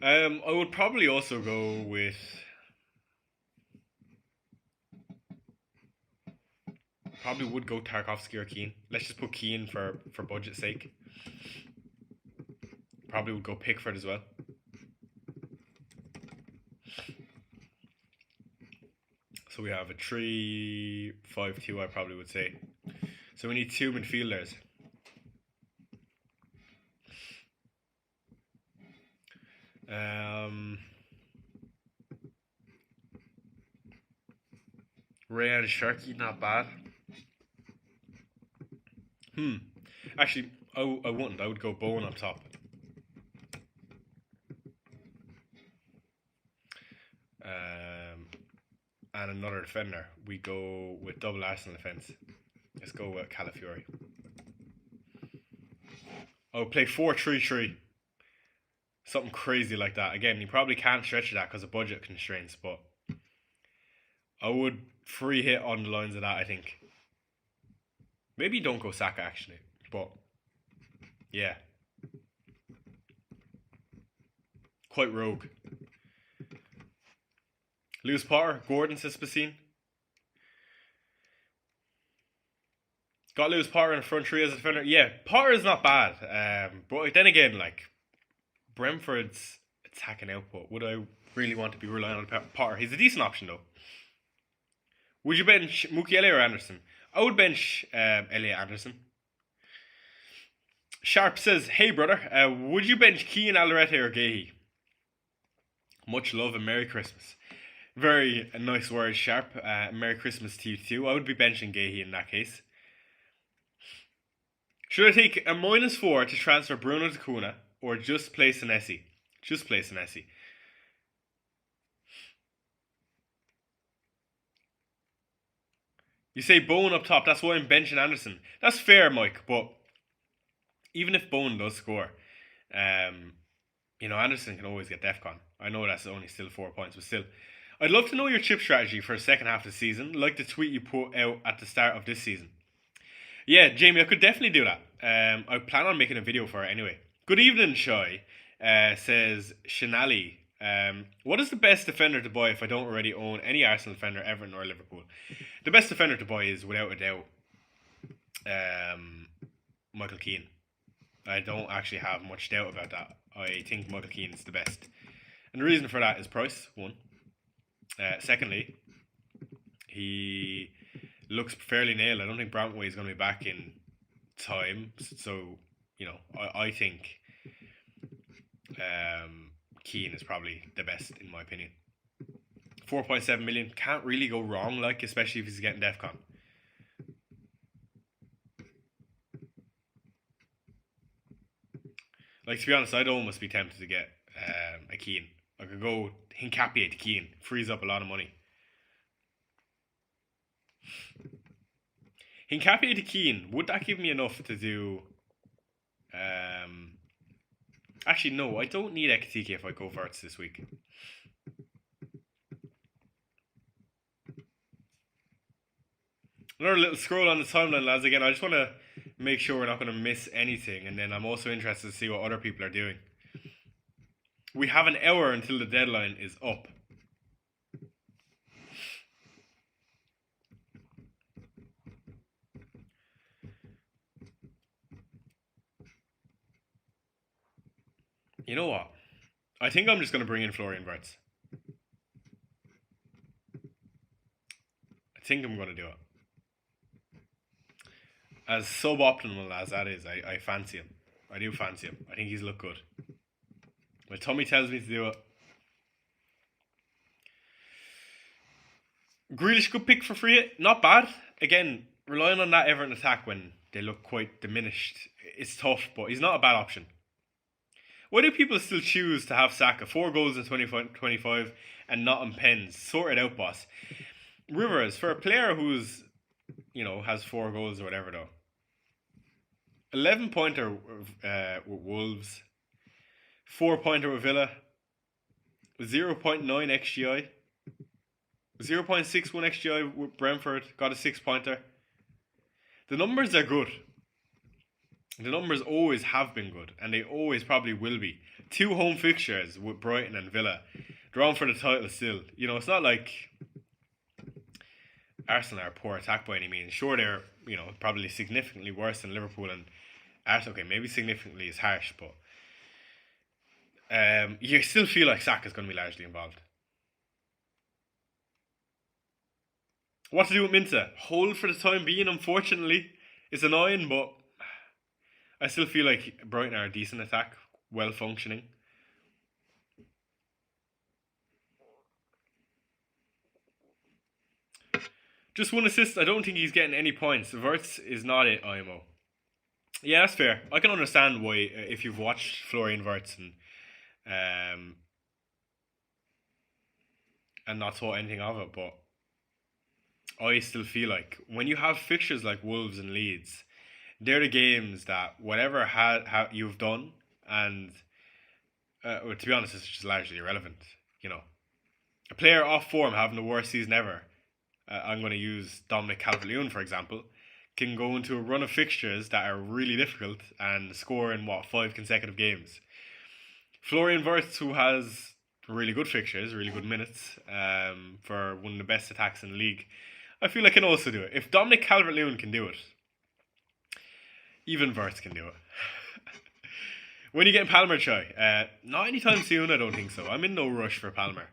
I would probably also go with. Probably would go Tarkowski or Keane. Let's just put Keane for budget's sake. Probably would go Pickford as well. So we have a 3-5-2, I probably would say. So we need 2 midfielders. Rayan Sharkey, not bad. Actually, I wouldn't. I would go Bowen up top. And another defender. We go with double Arsenal defence. Let's go with Calafiori. I would play 4-3-3. Something crazy like that. Again, you probably can't stretch that because of budget constraints, but I would free hit on the lines of that, I think. Maybe don't go Saka, actually. But, yeah. Quite rogue. Lewis Potter, Gordon says Spacine. Got Lewis Potter in the front three as a defender. Yeah, Potter is not bad. But then again, like, Brentford's attacking output. Would I really want to be relying on Potter? He's a decent option though. Would you bench Mukiele or Anderson? I would bench Elliot Anderson. Sharp says, hey brother, would you bench Keane, Alderete or Gahey? Much love and Merry Christmas. Very nice word, Sharp. Merry Christmas to you too. I would be benching Gahey in that case. Should I take a -4 to transfer Bruno to Kuna or just play Senesi? Just play Senesi. You say Bowen up top, that's why I'm benching Anderson. That's fair, Mike, but even if Bowen does score, Anderson can always get DEFCON. I know that's only still 4 points, but still. I'd love to know your chip strategy for the second half of the season, like the tweet you put out at the start of this season. Yeah, Jamie, I could definitely do that. I plan on making a video for it anyway. Good evening, Shai, says Shinali. What is the best defender to buy if I don't already own any Arsenal defender, Everton or Liverpool? The best defender to buy is, without a doubt, Michael Keane. I don't actually have much doubt about that. I think Michael Keane is the best. And the reason for that is price, one. Secondly, he looks fairly nailed. I don't think Brantway is going to be back in time. So, I think Keane is probably the best in my opinion. 4.7 million, can't really go wrong, especially if he's getting DEFCON. To be honest, I'd almost be tempted to get a Keane. I could go Hincapié to Keane, frees up a lot of money. Hincapié to Keane, would that give me enough to do... Actually, no, I don't need Ekitike if I go Verts this week. Another little scroll on the timeline, lads. Again, I just want to make sure we're not going to miss anything, and then I'm also interested to see what other people are doing. We have an hour until the deadline is up. You know what? I think I'm just going to bring in Florian Wirtz. I think I'm going to do it. As suboptimal as that is, I fancy him. I do fancy him. I think he's looked good. My tummy tells me to do it. Grealish, good pick for free hit. Not bad. Again, relying on that Everton attack when they look quite diminished, it's tough, but he's not a bad option. Why do people still choose to have Saka? 4 goals in 25 and not in pens. Sort it out, boss. Rivers, for a player who's, has 4 goals or whatever though. 11-pointer with Wolves. 4-pointer with Villa. 0.9 XGI. 0.61 XGI with Brentford. Got a 6-pointer. The numbers are good. The numbers always have been good, and they always probably will be. 2 home fixtures with Brighton and Villa. Drawn for the title still. It's not like Arsenal are a poor attack by any means. Sure, they're, probably significantly worse than Liverpool and Arsenal. Okay, maybe significantly is harsh, but you still feel like Saka's going to be largely involved. What to do with Minta? Hold for the time being, unfortunately. It's annoying, but I still feel like Brighton are a decent attack, well functioning. Just 1 assist. I don't think he's getting any points. Wirtz is not it, IMO. Yeah, that's fair. I can understand why, if you've watched Florian Wirtz and not thought anything of it, but I still feel like when you have fixtures like Wolves and Leeds, they're the games that whatever you've done, and to be honest, it's just largely irrelevant. A player off form having the worst season ever, I'm going to use Dominic Calvert-Lewin for example, can go into a run of fixtures that are really difficult and score in 5 consecutive games. Florian Wirtz, who has really good fixtures, really good minutes, for one of the best attacks in the league, I feel I can also do it. If Dominic Calvert-Lewin can do it, even Wirtz can do it. When you get Palmer, Chai? Not anytime soon, I don't think so. I'm in no rush for Palmer.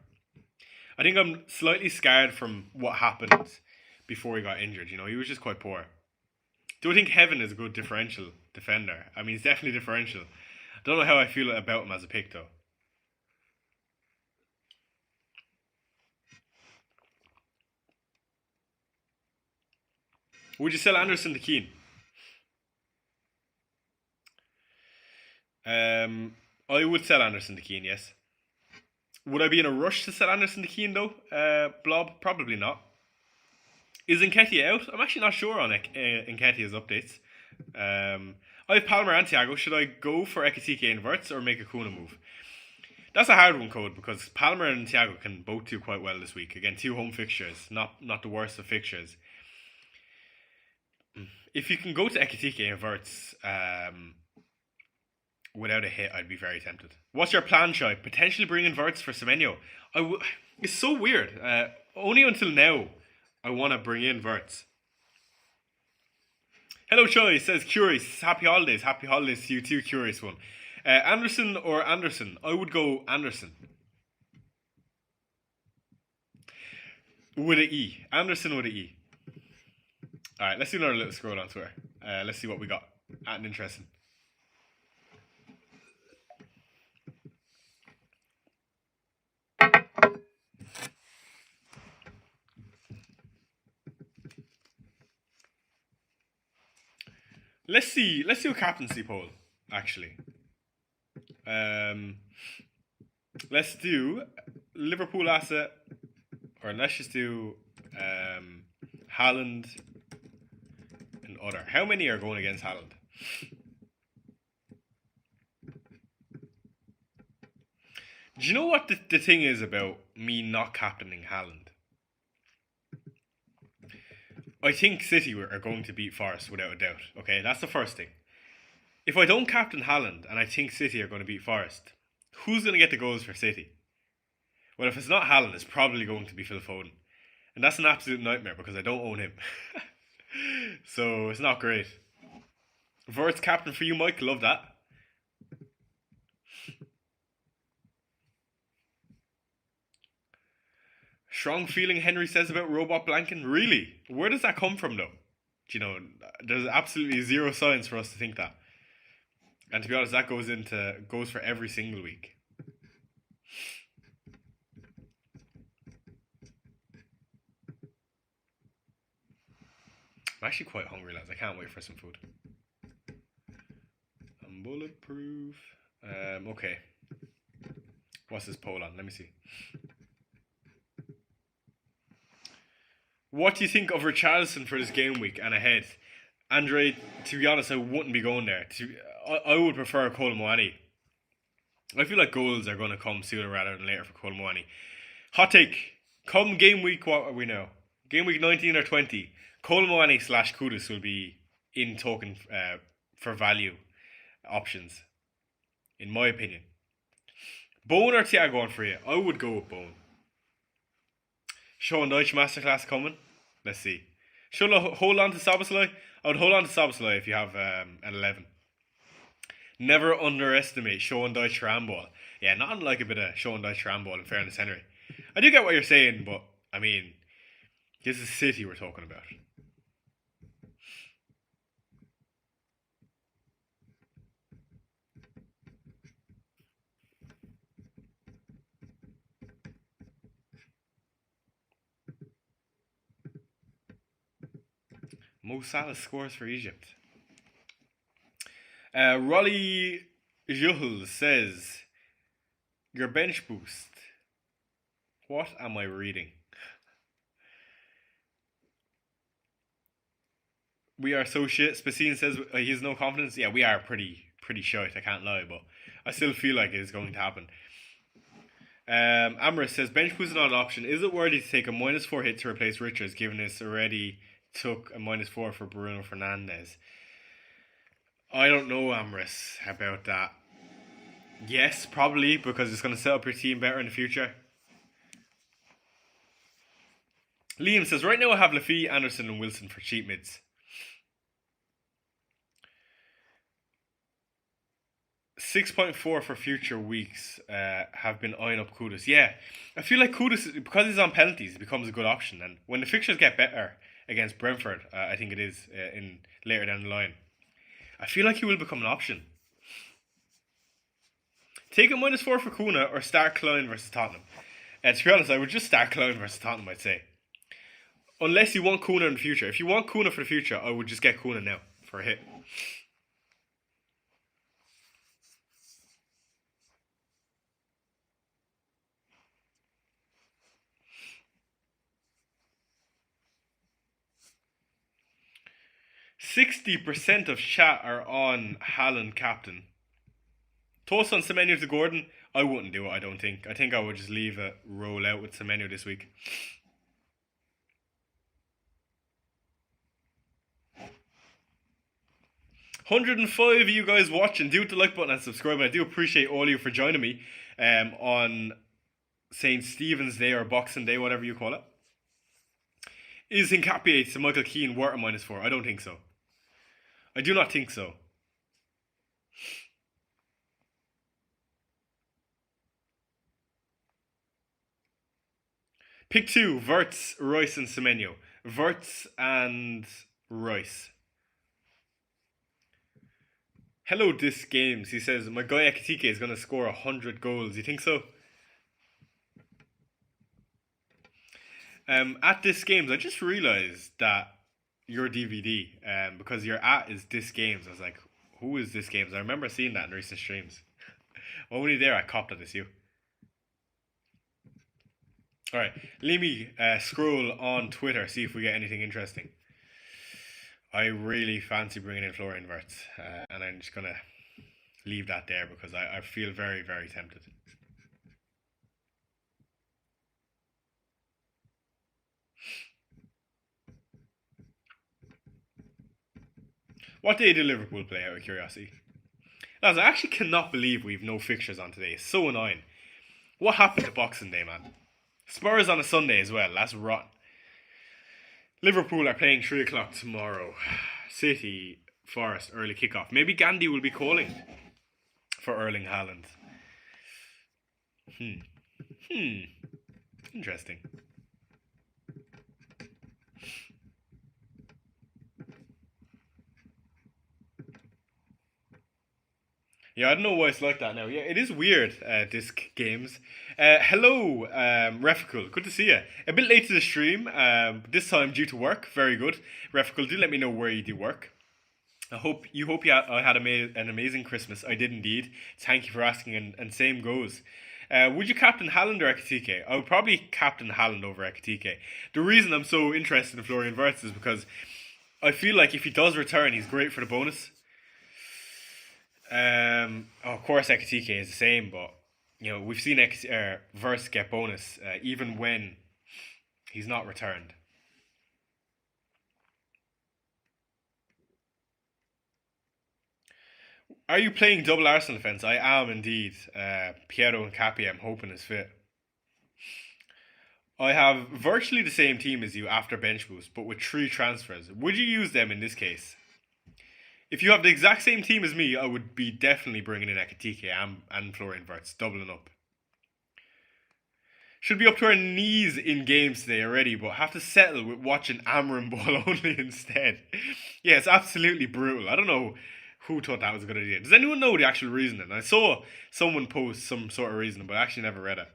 I think I'm slightly scarred from what happened before he got injured. You know, he was just quite poor. Do I think Heaven is a good differential defender? I mean, he's definitely differential. I don't know how I feel about him as a pick, though. Would you sell Anderson to Keane? I would sell Anderson to Keane, yes. Would I be in a rush to sell Anderson to Keane, though? Blob? Probably not. Is Nketiah out? I'm actually not sure on Nketiah's updates. I have Palmer and Thiago. Should I go for Ekitike and Wirtz or make a Kuna move? That's a hard one, Code, because Palmer and Thiago can both do quite well this week. Again, 2 home fixtures, not the worst of fixtures. If you can go to Ekitike and Wirtz without a hit, I'd be very tempted. What's your plan, Shai? Potentially bring in Wirtz for Semenyo. It's so weird. Only until now, I want to bring in Wirtz. Hello, Choi, says Curious. Happy holidays. Happy holidays to you too, Curious one. Anderson or Anderson? I would go Anderson. With an E. Anderson with an E. Alright, let's do another little scroll on Twitter. Let's see what we got. At an interesting. Let's do a captaincy poll, actually. Let's do Liverpool asset, or let's just do Haaland and other. How many are going against Haaland? Do you know what the thing is about me not captaining Haaland? I think City are going to beat Forest without a doubt. Okay, that's the first thing. If I don't captain Haaland and I think City are going to beat Forest, who's going to get the goals for City? Well, if it's not Haaland, it's probably going to be Phil Foden. And that's an absolute nightmare because I don't own him. So it's not great. Wirtz captain for you, Mike. Love that. Strong feeling, Henry says about Robot Blanken. Really? Where does that come from, though? You know, there's absolutely zero science for us to think that. And to be honest, that goes for every single week. I'm actually quite hungry, lads. I can't wait for some food. I'm bulletproof. Okay. What's this poll on? Let me see. What do you think of Richarlison for this game week and ahead? Andre, to be honest, I wouldn't be going there. I would prefer Kolo Muani. I feel like goals are going to come sooner rather than later for Kolo Muani. Hot take. Come game week, what are we now? Game week 19 or 20. Kolo Muani / Kudus will be in token for value options, in my opinion. Bone or Thiago on for you? I would go with Bone. Sean Dyche Masterclass coming. Let's see. Should I hold on to Szoboszlai? I would hold on to Szoboszlai if you have an 11. Never underestimate Sean Dyche handball. Yeah, nothing like a bit of Sean Dyche handball, in fairness, Henry. I do get what you're saying, but, I mean, this is City we're talking about. Mo Salah scores for Egypt. Rolly Juhel says, your bench boost. What am I reading? We are so shit. Spacine says he has no confidence. Yeah, we are pretty shite, I can't lie, but I still feel like it is going to happen. Amrit says, bench boost is not an option. Is it worthy to take a -4 hit to replace Richards, given this already took a -4 for Bruno Fernandes? I don't know, Amris, about that. Yes, probably, because it's going to set up your team better in the future. Liam says, right now I have Lafitte, Anderson and Wilson for cheap mids. 6.4 for future weeks have been eyeing up Kudus. Yeah, I feel like Kudus, because he's on penalties, becomes a good option. And when the fixtures get better against Brentford, I think it is in later down the line, I feel like he will become an option. Take a -4 for Kuna or start Klein versus Tottenham. To be honest, I would just start Klein versus Tottenham, I'd say. Unless you want Kuna in the future. If you want Kuna for the future, I would just get Kuna now for a hit. %60 of chat are on Haaland captain. Toast on Semenyo to Gordon. I wouldn't do it, I don't think. I think I would just leave it roll out with Semenyo this week. $105 of you guys watching. Do hit the like button and subscribe. And I do appreciate all of you for joining me on St. Stephen's Day or Boxing Day, whatever you call it. Is Hincapié to Michael Keane worth a -4? I don't think so. I do not think so. Pick 2, Verts, Royce and Semenyo. Verts and Royce. Hello, Disc Games. He says, my guy Ekitike is going to score 100 goals. You think so? At Disc Games, I just realised that your DVD, because your at is Disc Games. I was like, who is Disc Games? I remember seeing that in recent streams. Only there I copped that it's you. Alright, let me scroll on Twitter, see if we get anything interesting. I really fancy bringing in Florian Wirtz, and I'm just going to leave that there because I feel very, very tempted. What day did Liverpool play, out of curiosity? Lads, I actually cannot believe we've no fixtures on today. It's so annoying. What happened to Boxing Day, man? Spurs on a Sunday as well. That's rotten. Liverpool are playing 3 o'clock tomorrow. City, Forest, early kickoff. Maybe Gandhi will be calling for Erling Haaland. Interesting. Yeah, I don't know why it's like that now. Yeah, it is weird, Disc Games. Hello, Refical. Good to see you. A bit late to the stream, this time due to work. Very good. Refical, do let me know where you do work. I hope you had an amazing Christmas. I did indeed. Thank you for asking, and same goes. Would you captain Haaland or Ekitike? I would probably captain Haaland over Ekitike. The reason I'm so interested in Florian Wirtz is because I feel like if he does return, he's great for the bonus. Of course, Ekitike is the same, but you know we've seen Wirtz get bonus even when he's not returned. Are you playing double Arsenal defence? I am indeed. Piero and Capi, I'm hoping, is fit. I have virtually the same team as you after bench boost, but with 3 transfers. Would you use them in this case? If you have the exact same team as me, I would be definitely bringing in Ekitike and Florian Wirtz, doubling up. Should be up to our knees in games today already, but have to settle with watching Amram Ball only instead. Yeah, it's absolutely brutal. I don't know who thought that was a good idea. Does anyone know the actual reasoning? I saw someone post some sort of reasoning, but I actually never read it.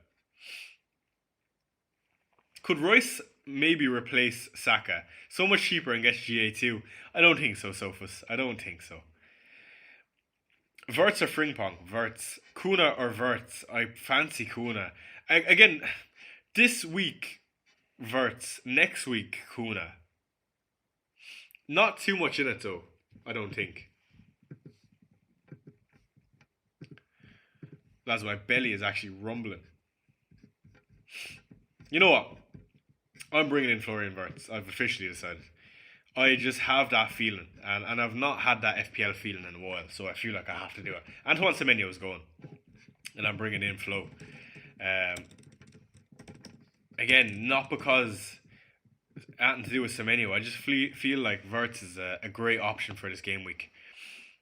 Could Royce maybe replace Saka? So much cheaper and gets GA2. I don't think so, Sophus. I don't think so. Wirtz or Frimpong? Wirtz. Kuna or Wirtz? I fancy Kuna. Again, this week, Wirtz. Next week, Kuna. Not too much in it, though. I don't think. Lads, my belly is actually rumbling. You know what? I'm bringing in Florian Wirtz. I've officially decided. I just have that feeling. And I've not had that FPL feeling in a while. So I feel like I have to do it. Antoine Semenyo is going. and I'm bringing in Flo. Again, not because anything to do with Semenyo. I just feel like Wirtz is a great option for this game week,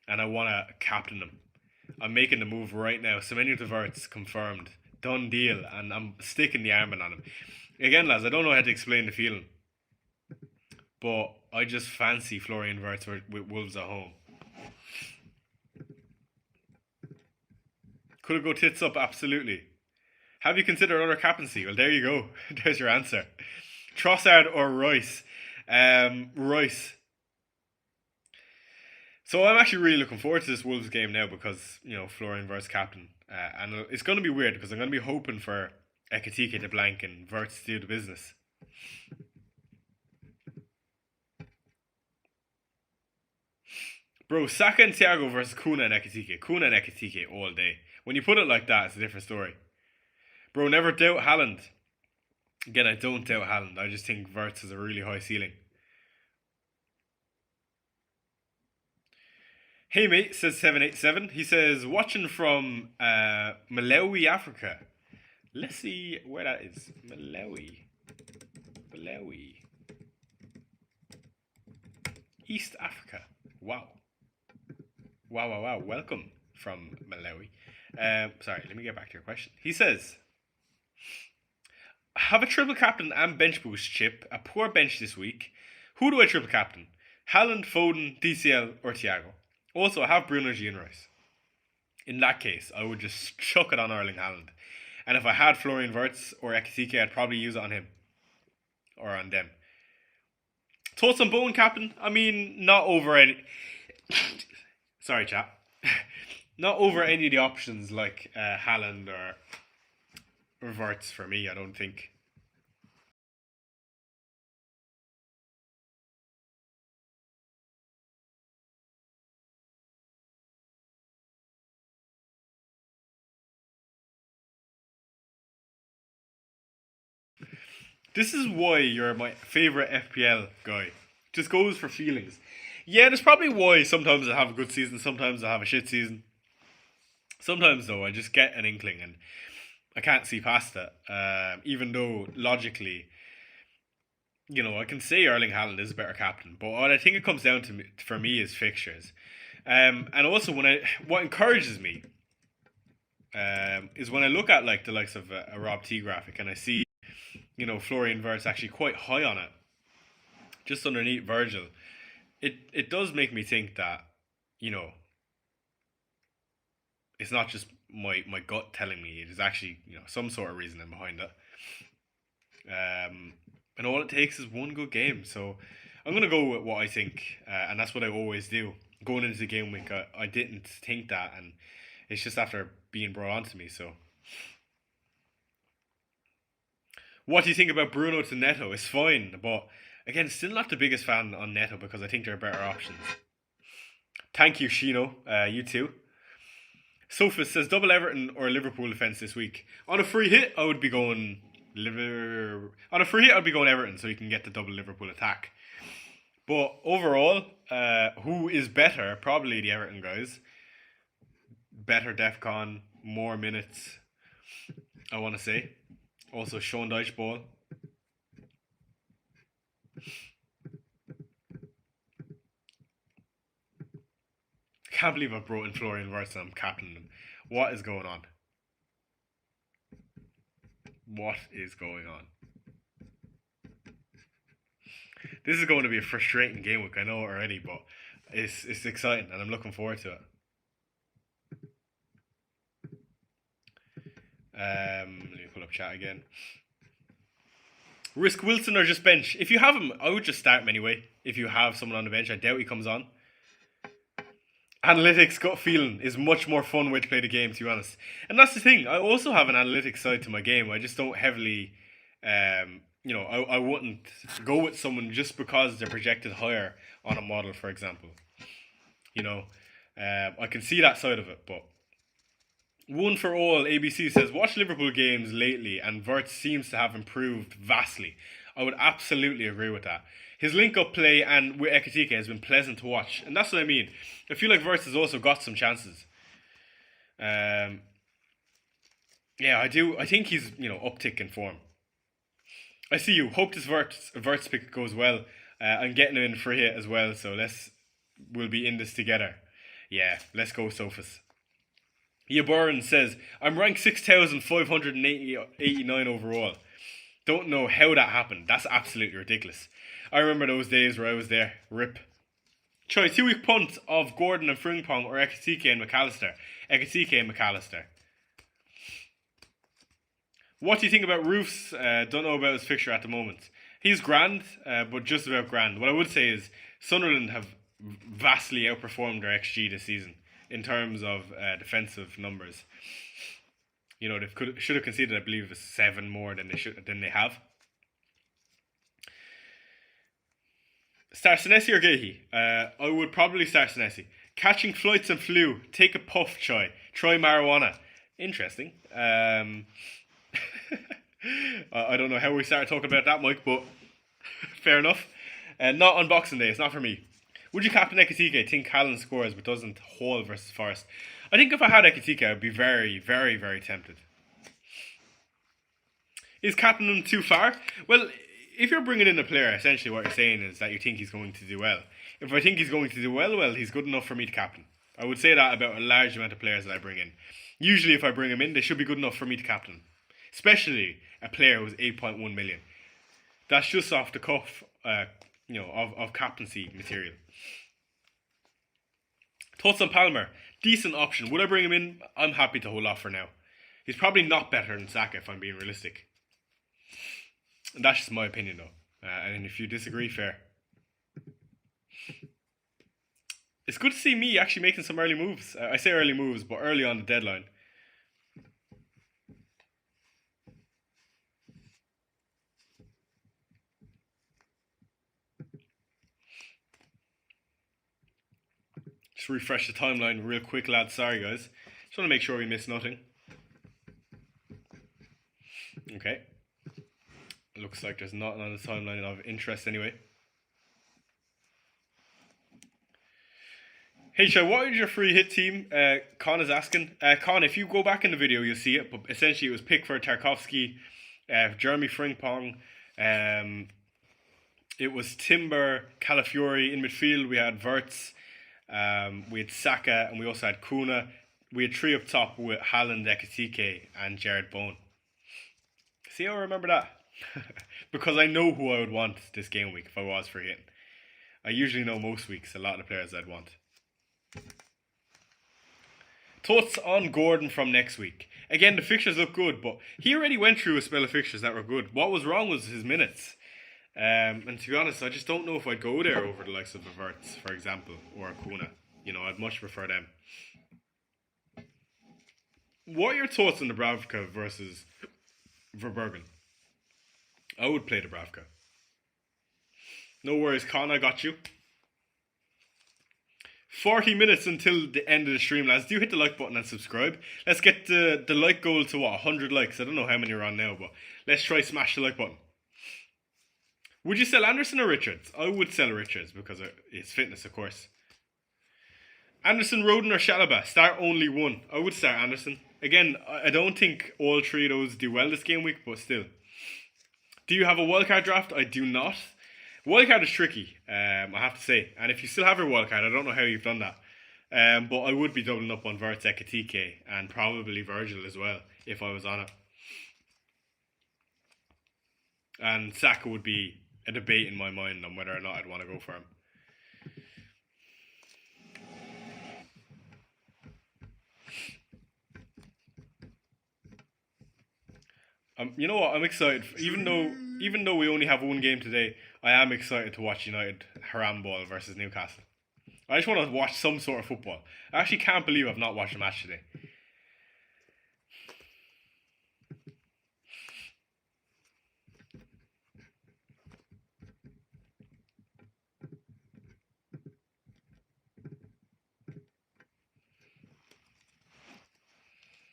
and I want to captain him. I'm making the move right now. Semenyo to Wirtz, confirmed. Done deal, and I'm sticking the armband on him. Again, lads, I don't know how to explain the feeling, but I just fancy Florian Wirtz with Wolves at home. Could it go tits up? Absolutely. Have you considered other captaincy? Well, there you go. There's your answer. Trossard or Rice? Rice. So I'm actually really looking forward to this Wolves game now because, Florian Wirtz captain. And it's going to be weird because I'm going to be hoping for Ekitike to blank and Wirtz to do the business. Bro, Saka and Thiago versus Kuna and Ekitike. Kuna and Ekitike all day. When you put it like that, it's a different story. Bro, never doubt Haaland. Again, I don't doubt Haaland. I just think Wirtz has a really high ceiling. Hey mate, says 787. He says, watching from Malawi, Africa. Let's see where that is. Malawi. East Africa. Wow. Welcome from Malawi. Sorry, let me get back to your question. He says, have a triple captain and bench boost chip. A poor bench this week. Who do I triple captain? Haaland, Foden, DCL, or Thiago? Also, I have Bruno G and Rice. In that case, I would just chuck it on Erling Haaland. And if I had Florian Wirtz or Ekitike, I'd probably use it on him. Or on them. Thoughts on Bowen, captain? I mean, not over any... Sorry, chap. Not over any of the options like Haaland or Wirtz for me, I don't think. This is why you're my favourite FPL guy. Just goes for feelings. Yeah, that's probably why sometimes I have a good season, sometimes I have a shit season. Sometimes, though, I just get an inkling and I can't see past it. Even though, logically, I can say Erling Haaland is a better captain. But what I think it comes down to for me is fixtures. And also, what encourages me is when I look at the likes of a Rob T graphic and I see Florian Wirtz actually quite high on it, just underneath Virgil. It does make me think that, it's not just my gut telling me, it is actually, some sort of reasoning behind it. And all it takes is one good game. So I'm going to go with what I think, and that's what I always do. Going into the game week, I didn't think that, and it's just after being brought on to me, so... What do you think about Bruno to Neto? It's fine, but again, still not the biggest fan on Neto because I think there are better options. Thank you, Shino. You too. Sophus says double Everton or Liverpool defence this week. On a free hit, I would be going Everton so you can get the double Liverpool attack. But overall, who is better? Probably the Everton guys. Better DEFCON, more minutes, I want to say. Also, Sean Dyche ball. Can't believe I brought in Florian Wirtz and I'm captaining him. What is going on? What is going on? This is going to be a frustrating game week, I know already, but it's exciting and I'm looking forward to it. Let me pull up chat again. Risk Wilson or just bench? If you have him, I would just start him anyway. If you have someone on the bench, I doubt he comes on. Analytics gut feeling is much more fun way to play the game, to be honest. And that's the thing. I also have an analytics side to my game. I just don't heavily, I wouldn't go with someone just because they're projected higher on a model, for example. I can see that side of it, but One for All ABC says, watch Liverpool games lately and Wirtz seems to have improved vastly. I would absolutely agree with that. His link-up play and with Ekitike has been pleasant to watch. And that's what I mean. I feel like Wirtz has also got some chances. Yeah, I do. I think he's, uptick in form. I see you. Hope this Verts pick goes well. I'm getting him in for hit as well, so we'll be in this together. Yeah, let's go, Sophus. Yaburin says, I'm ranked 6,589 overall. Don't know how that happened. That's absolutely ridiculous. I remember those days where I was there. RIP. Try 2-week punt of Gordon and Frimpong or Ekatike and McAllister. Ekatike and McAllister. What do you think about Roofs? Don't know about his fixture at the moment. He's grand, but just about grand. What I would say is Sunderland have vastly outperformed their XG this season in terms of defensive numbers. They should have conceded, I believe, 7 more than they have. Start Senesi or Gehi? I would probably start Senesi. Catching flights and flu. Take a puff, Try marijuana. Interesting. I don't know how we started talking about that, Mike, but fair enough. Not on Boxing Day. It's not for me. Would you captain Ekatike? Think Callan scores but doesn't Hall versus Forest. I think if I had Ekatike, I'd be very, very, very tempted. Is captaining him too far? Well, if you're bringing in a player, essentially what you're saying is that you think he's going to do well. If I think he's going to do well, he's good enough for me to captain. I would say that about a large amount of players that I bring in. Usually if I bring him in, they should be good enough for me to captain. Especially a player who's 8.1 million. That's just off the cuff, of captaincy material. Thoughts on Palmer? Decent option. Would I bring him in? I'm happy to hold off for now. He's probably not better than Saka if I'm being realistic. And that's just my opinion though. And if you disagree, fair. It's good to see me actually making some early moves. I say early moves, but early on the deadline. Just refresh the timeline real quick, lads. Sorry, guys. Just want to make sure we miss nothing. Okay. Looks like there's nothing on the timeline of interest anyway. Hey, Shai, what is your free hit team? Con is asking. Con, if you go back in the video, you'll see it. But essentially, it was Pickford, Tarkovsky, Jeremy Frimpong. It was Timber, Calafiori. In midfield, we had Verts. We had Saka, and we also had Kuna. We had 3 up top with Haaland, Ekatike, and Jared Bowen. See how I remember that? Because I know who I would want this game week if I was free hitting. I usually know most weeks a lot of the players I'd want. Thoughts on Gordon from next week? Again, the fixtures look good, but he already went through a spell of fixtures that were good. What was wrong was his minutes. And to be honest, I just don't know if I'd go there over the likes of the Verts, for example, or Kuna. I'd much prefer them. What are your thoughts on the Dubravka versus Verbergen? I would play Dubravka. No worries, Con, I got you. 40 minutes until the end of the stream, lads. Do hit the like button and subscribe. Let's get the like goal to 100 likes. I don't know how many are on now, but let's try smash the like button. Would you sell Anderson or Richards? I would sell Richards because it's fitness, of course. Anderson, Roden or Shalaba? Start only one. I would start Anderson. Again, I don't think all 3 of those do well this game week, but still. Do you have a wildcard draft? I do not. Wildcard is tricky, I have to say. And if you still have your wildcard, I don't know how you've done that. But I would be doubling up on Verts, Ekatike, and probably Virgil as well, if I was on it. And Saka would be a debate in my mind on whether or not I'd want to go for him. You know what? I'm excited. Even though we only have one game today, I am excited to watch United Haramball versus Newcastle. I just want to watch some sort of football. I actually can't believe I've not watched a match today.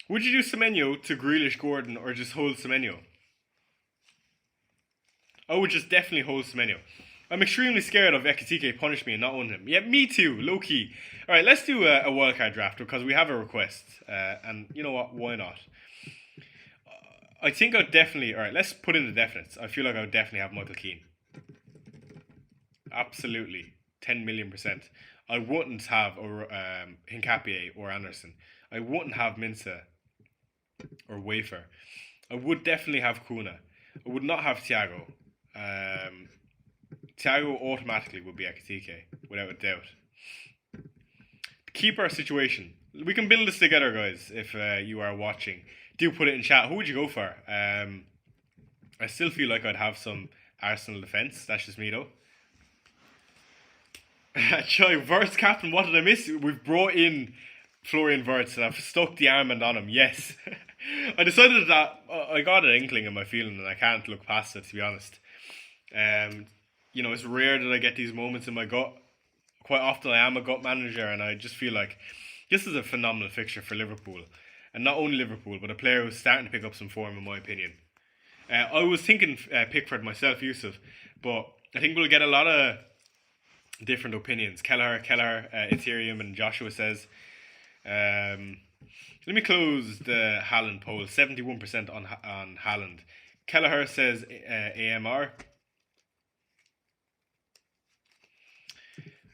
Would you do Semenyo to Grealish, Gordon, or just hold Semenyo? I would just definitely hold Semenyo. I'm extremely scared of Ekatike punish me and not own him. Yeah, me too, low key. Alright, let's do a wildcard draft because we have a request. And you know what, why not? I think I'd definitely... Alright, let's put in the definites. I feel like I would definitely have Michael Keane. Absolutely. 10 million %. I wouldn't have Hincapié or Anderson. I wouldn't have Minsa or Wafer. I would definitely have Kuna. I would not have Thiago. Thiago automatically would be Ekitike, without a doubt. Keeper situation. We can build this together, guys, if you are watching. Do put it in chat. Who would you go for? I still feel like I'd have some Arsenal defence. That's just me, though. Choi, Wirtz captain, what did I miss? We've brought in Florian Wirtz and I've stuck the armband on him, yes. I decided that I got an inkling in my feeling and I can't look past it, to be honest. You know, it's rare that I get these moments in my gut. Quite often I am a gut manager and I just feel like this is a phenomenal fixture for Liverpool. And not only Liverpool, but a player who's starting to pick up some form, in my opinion. I was thinking Pickford myself, Yusuf, but I think we'll get a lot of different opinions. Kelleher, Ethereum, and Joshua says. Let me close the Haaland poll. 71% on Haaland. Kelleher says AMR.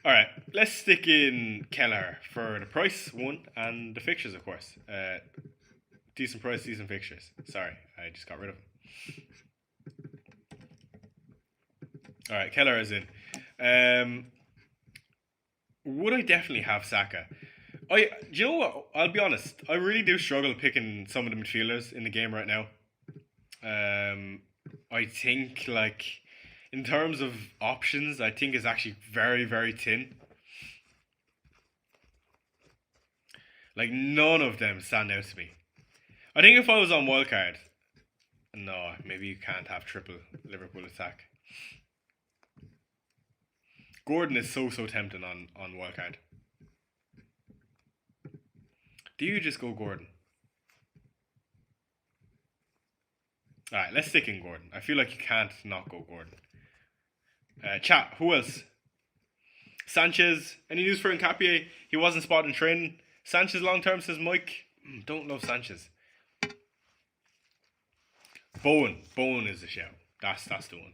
Alright, let's stick in Kelleher for the price, one, and the fixtures, of course. Decent price, decent fixtures. Sorry, I just got rid of them. Alright, Kelleher is in. Would I definitely have Saka? Do you know what? I'll be honest. I really do struggle picking some of the midfielders in the game right now. I think, like, in terms of options, I think it's actually very, very thin. Like, none of them stand out to me. I think if I was on wildcard, no, maybe you can't have triple Liverpool attack. Gordon is so tempting on wildcard. Do you just go Gordon? Alright, let's stick in Gordon. I feel like you can't not go Gordon. Chat, who else? Sanchez. Any news for Hincapié? He wasn't spotted in training. Sanchez long term, says Mike. Don't love Sanchez. Bowen. Bowen is the shout. That's the one.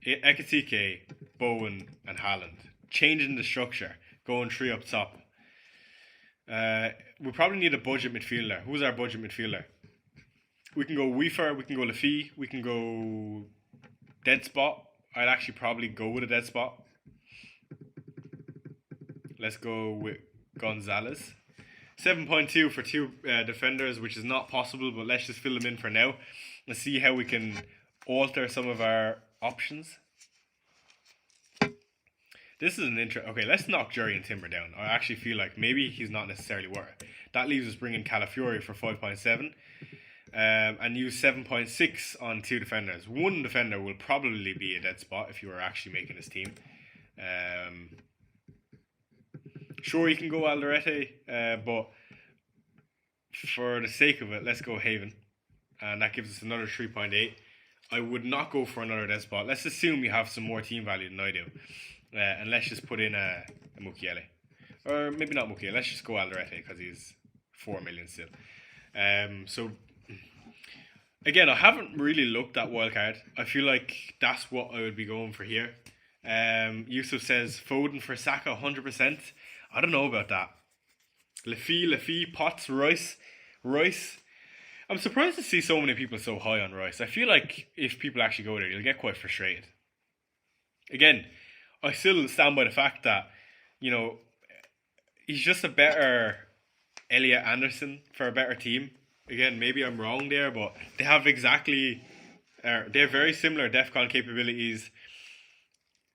Ekitike, Bowen, and Haaland. Changing the structure. Going 3 up top. We probably need a budget midfielder. Who's our budget midfielder? We can go Weaver, we can go Lafie, we can go dead spot. I'd actually probably go with a dead spot. Let's go with Gonzalez. 7.2 for 2 defenders, which is not possible, but let's just fill them in for now. Let's see how we can alter some of our options. This is an okay, let's knock Jerry and Timber down. I actually feel like maybe he's not necessarily worth it. That leaves us bringing Calafiori for 5.7. And use 7.6 on 2 defenders. 1 defender will probably be a dead spot if you were actually making this team. Sure, you can go Alderete, but for the sake of it, let's go Haven. And that gives us another 3.8. I would not go for another dead spot. Let's assume you have some more team value than I do. And let's just put in a Mukiele. Or maybe not Mukiele, let's just go Alderete because he's 4 million still. So, again, I haven't really looked at wildcard. I feel like that's what I would be going for here. Yusuf says Foden for Saka 100%. I don't know about that. Lafie, Potts, Rice. I'm surprised to see so many people so high on Rice. I feel like if people actually go there, you'll get quite frustrated. Again, I still stand by the fact that, you know, he's just a better Elliot Anderson for a better team. Again, maybe I'm wrong there, but they have exactly... they have very similar DEFCON capabilities.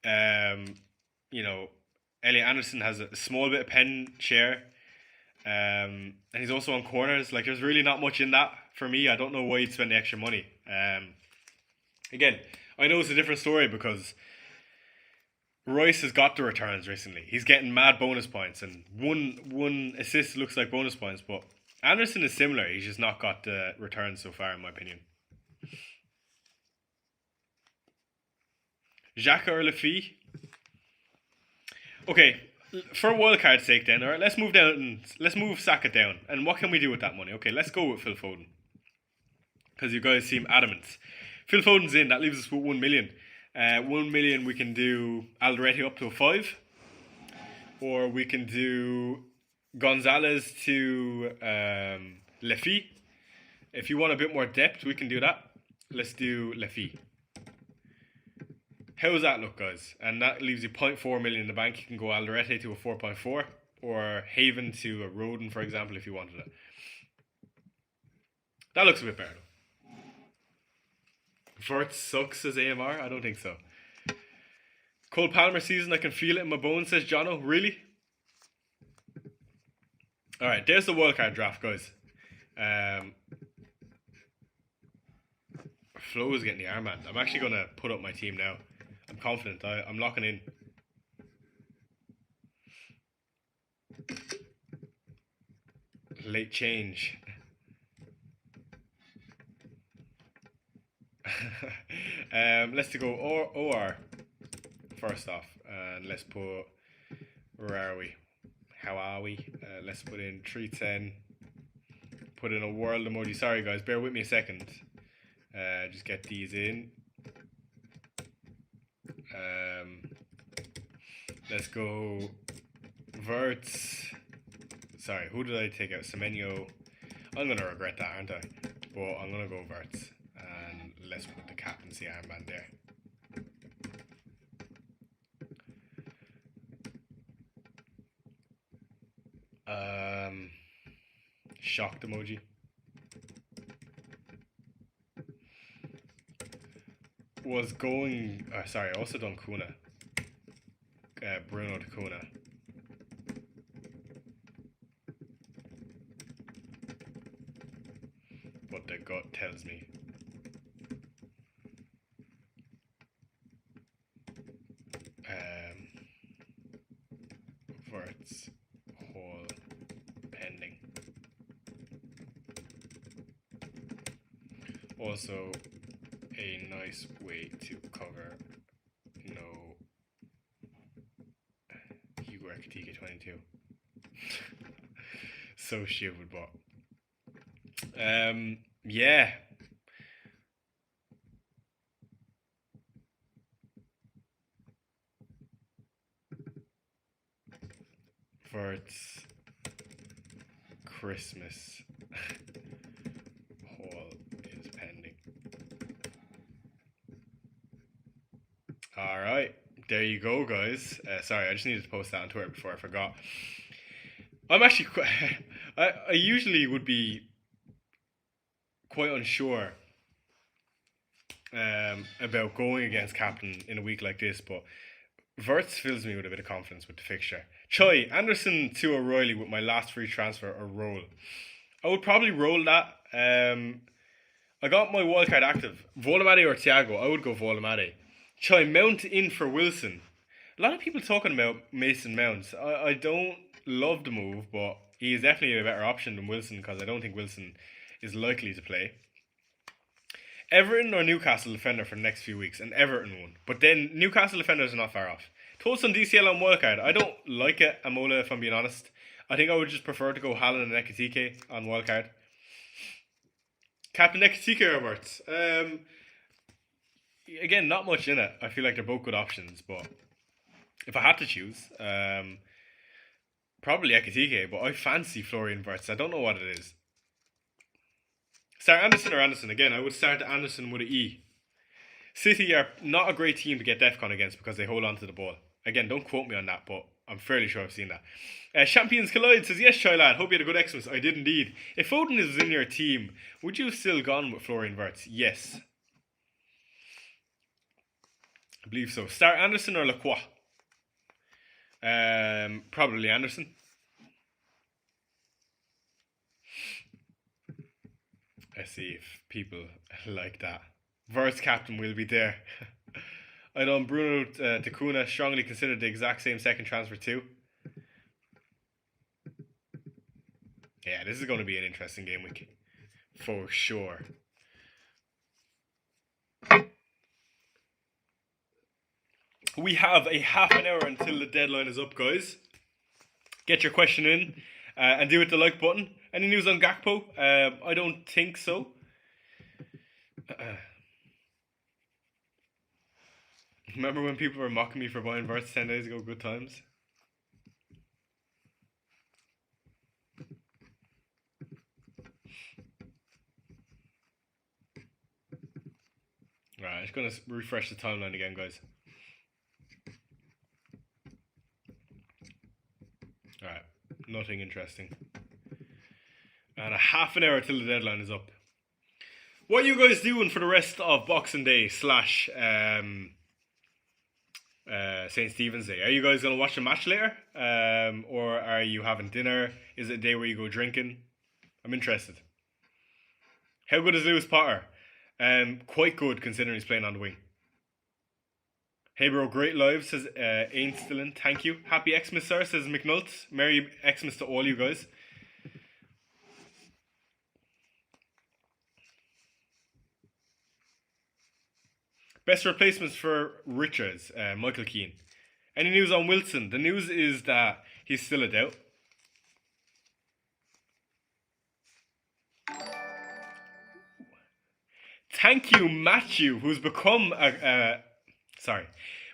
You know, Elliot Anderson has a small bit of pen share. And he's also on corners. Like, there's really not much in that for me. I don't know why you'd spend the extra money. Again, I know it's a different story because Royce has got the returns recently. He's getting mad bonus points, and one assist looks like bonus points, but Anderson is similar. He's just not got the returns so far, in my opinion. Xhaka or Lafie? Okay, for wildcard's sake then, alright, let's move down and let's move Saka down. And what can we do with that money? Okay, let's go with Phil Foden. because you guys seem adamant. Phil Foden's in. That leaves us with 1 million. 1 million we can do Alderete up to a 5. Or we can do Gonzalez to Lefi. If you want a bit more depth, we can do that. Let's do Lefi. How does that look, guys? And that leaves you 0.4 million in the bank. You can go Alderete to a 4.4. Or Haven to a Roden, for example, if you wanted it. That looks a bit better. Vert sucks as AMR? I don't think so. Cole Palmer season, I can feel it in my bones, says Jono. Really? Alright, there's the wildcard draft, guys. Flo is getting the armband. I'm actually going to put up my team now. I'm confident. I'm locking in. Late change. Let's go OR first off, and let's put, where are we? How are we? Let's put in 310. Put in a world emoji. Sorry guys, bear with me a second. Just get these in. Let's go Verts. Sorry, who did I take out? Semenyo. I'm gonna regret that, aren't I? But I'm gonna go Verts. And let's put the captaincy armband there. Shocked emoji. Was going. Sorry, I also done Kuna. Bruno to Kuna. But the gut tells me. Verts whole pending. Also, a nice way to cover no GW18 so stupid, but yeah. Verts Christmas haul is pending. Alright, there you go, guys. Sorry, I just needed to post that on Twitter before I forgot. I'm actually I usually would be quite unsure about going against captain in a week like this, but Verts fills me with a bit of confidence with the fixture. Choi, Anderson to O'Reilly with my last free transfer or roll. I would probably roll that. I got my wildcard active. Volumade or Thiago? I would go Volumade. Choi, Mount in for Wilson. A lot of people talking about Mason Mount. I don't love the move, but he is definitely a better option than Wilson because I don't think Wilson is likely to play. Everton or Newcastle defender for the next few weeks, and Everton won. But then Newcastle defenders are not far off. Toast on DCL on wildcard. I don't like it, Amola, if I'm being honest. I think I would just prefer to go Haaland and Ekitike on wildcard. Captain Ekitike or Verts? Again, not much in it. I feel like they're both good options, but if I had to choose, probably Ekitike, but I fancy Florian Verts. I don't know what it is. Start Anderson or Anderson? Again, I would start Anderson with an E. City are not a great team to get DEFCON against because they hold on to the ball. Again, don't quote me on that, but I'm fairly sure I've seen that. Champions Collide says, yes, Shy Lad, hope you had a good Xmas. I did indeed. If Foden is in your team, would you have still gone with Florian Verts? Yes. I believe so. Start Anderson or Lacroix? Probably Anderson. Let's see if people like that. Verts captain will be there. I know Bruno to Kuna strongly considered the exact same second transfer too. Yeah, this is going to be an interesting game week. For sure. We have a half an hour until the deadline is up, guys. Get your question in and do it with the like button. Any news on Gakpo? I don't think so. Remember when people were mocking me for buying Verts 10 days ago? Good times. Right, I'm just going to refresh the timeline again, guys. Alright, nothing interesting. And a half an hour till the deadline is up. What are you guys doing for the rest of Boxing Day / St. Stephen's Day? Are you guys going to watch the match later? Or are you having dinner? Is it a day where you go drinking? I'm interested. How good is Lewis Potter? Quite good considering he's playing on the wing. Hey bro, great live, says Ainstillin. Thank you. Happy Xmas, sir, says McNults. Merry Xmas to all you guys. Best replacements for Richards, Michael Keane. Any news on Wilson? The news is that he's still a doubt. Thank you, Matthew, who's become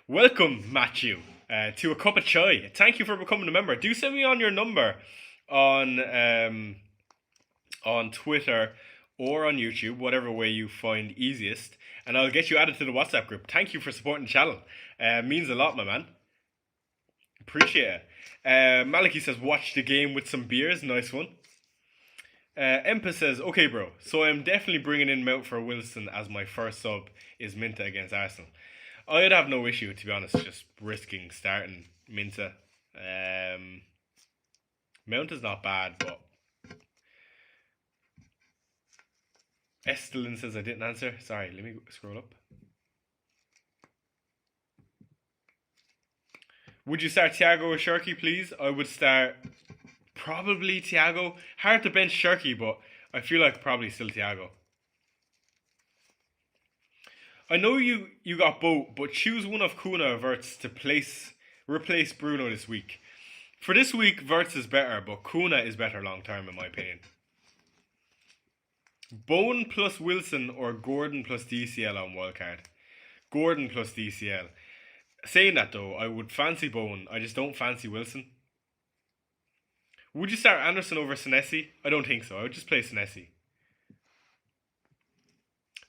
welcome, Matthew, to a cup of chai. Thank you for becoming a member. Do send me on your number on Twitter or on YouTube, whatever way you find easiest, and I'll get you added to the WhatsApp group. Thank you for supporting the channel. Means a lot, my man. Appreciate it. Maliki says, watch the game with some beers. Nice one. Empa says, okay, bro, so I'm definitely bringing in Mount for Wilson as my first sub is Minta against Arsenal. I'd have no issue, to be honest, just risking starting Minta. Mount is not bad, but Estelin says I didn't answer. Sorry, let me scroll up. Would you start Thiago or Shirky, please? I would start probably Thiago. Hard to bench Shirky, but I feel like probably still Thiago. I know you got both, but choose one of Kuna or Verts to replace Bruno this week. For this week, Verts is better, but Kuna is better long term in my opinion. Bowen plus Wilson or Gordon plus DCL on wildcard. Gordon plus DCL. Saying that though, I would fancy Bowen. I just don't fancy Wilson. Would you start Anderson over Senesi? I don't think so. I would just play Senesi.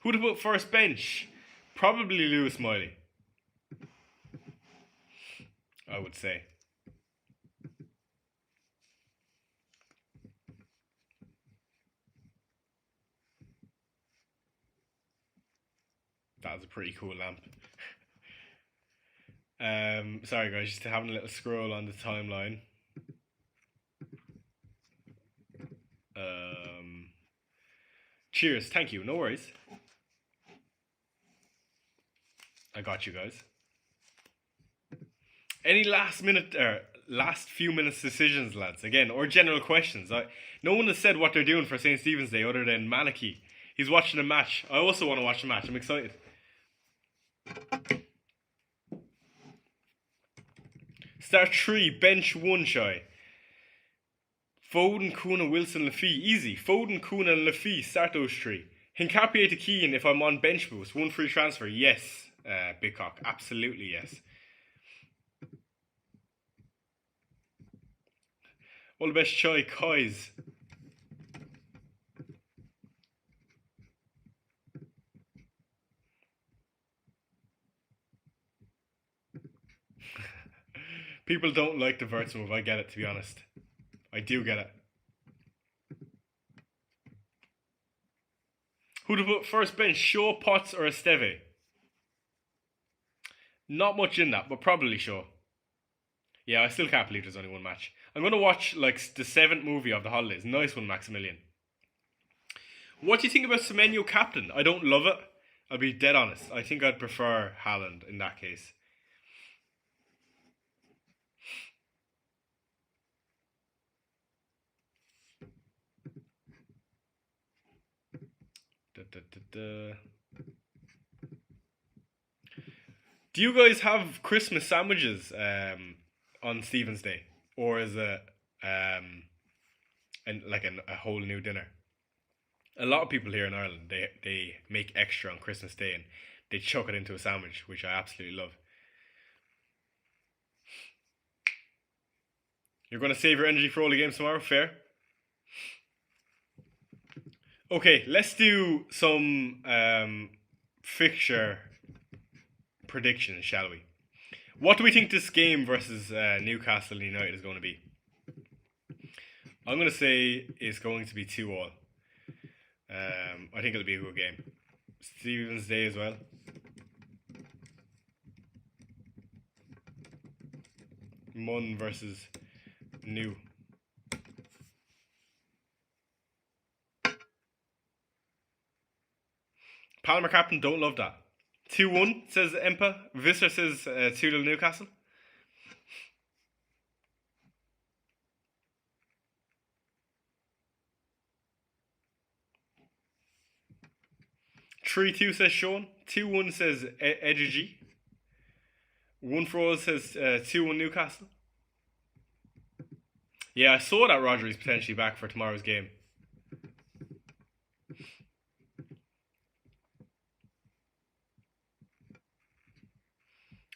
Who to put first bench? Probably Lewis Miley. I would say. That was a pretty cool lamp. Sorry guys, just having a little scroll on the timeline. Cheers, thank you, no worries. I got you guys. Any last few minutes decisions, lads? Again, or general questions. No one has said what they're doing for St. Stephen's Day other than Maliki. He's watching a match. I also want to watch a match. I'm excited. Start 3, bench 1, Shy. Foden, Kuna, Wilson, Lafie. Easy. Foden, Kuna, and Lafie. Start those 3. Hincapié to Keane if I'm on bench boost. 1 free transfer. Yes, Big Cock. Absolutely yes. All the best, Chai. Kais. People don't like the Verts move. I get it, to be honest. I do get it. Who to put first bench? Shaw, Potts, or Esteve? Not much in that, but probably Shaw. Yeah, I still can't believe there's only one match. I'm going to watch like the 7th movie of the holidays. Nice one, Maximilian. What do you think about Semenyo captain? I don't love it. I'll be dead honest. I think I'd prefer Haaland in that case. Do you guys have Christmas sandwiches on Stephen's Day, or is it a whole new dinner? A lot of people here in Ireland they make extra on Christmas Day and they chuck it into a sandwich, which I absolutely love. You're going to save your energy for all the games tomorrow? Fair. Okay, let's do some fixture predictions, shall we? What do we think this game versus Newcastle United is going to be? I'm going to say it's going to be 2-2. I think it'll be a good game. Stevens Day as well. Munn versus New. Palmer captain, don't love that. 2-1 says Empa. Visser says 2-0 Newcastle. Three 2 says Sean. 2-1 says Edgy. 1 for all says 2-1 Newcastle. Yeah, I saw that Rodri's potentially back for tomorrow's game.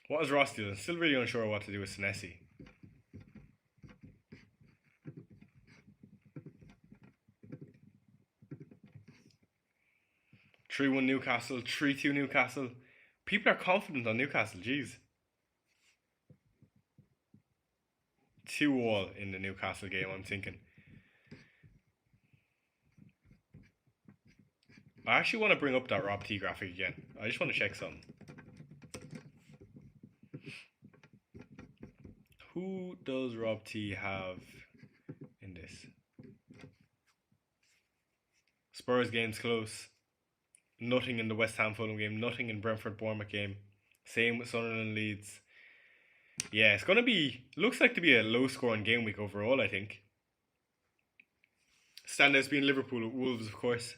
What is Ross doing? Still really unsure what to do with Senesi. Three 1 Newcastle, 3-2 Newcastle. People are confident on Newcastle, jeez. 2-2 in the Newcastle game, I'm thinking. I actually want to bring up that Rob T graphic again. I just want to check something. Who does Rob T have in this? Spurs game's close. Nothing in the West Ham Fulham game. Nothing in Brentford Bournemouth game. Same with Sunderland Leeds. Yeah, it's going to be... Looks like to be a low scoring game week overall, I think. Standouts being Liverpool, Wolves, of course.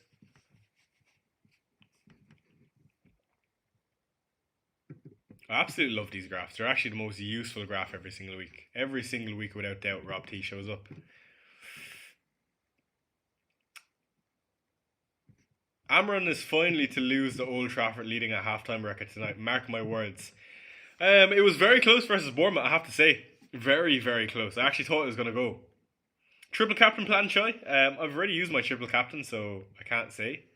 I absolutely love these graphs. They're actually the most useful graph every single week. Every single week, without doubt, Rob T shows up. Amron is finally to lose the Old Trafford leading at halftime record tonight. Mark my words. It was very close versus Bournemouth, I have to say. Very, very close. I actually thought it was going to go. Triple captain plan, Chai. I've already used my triple captain, so I can't say.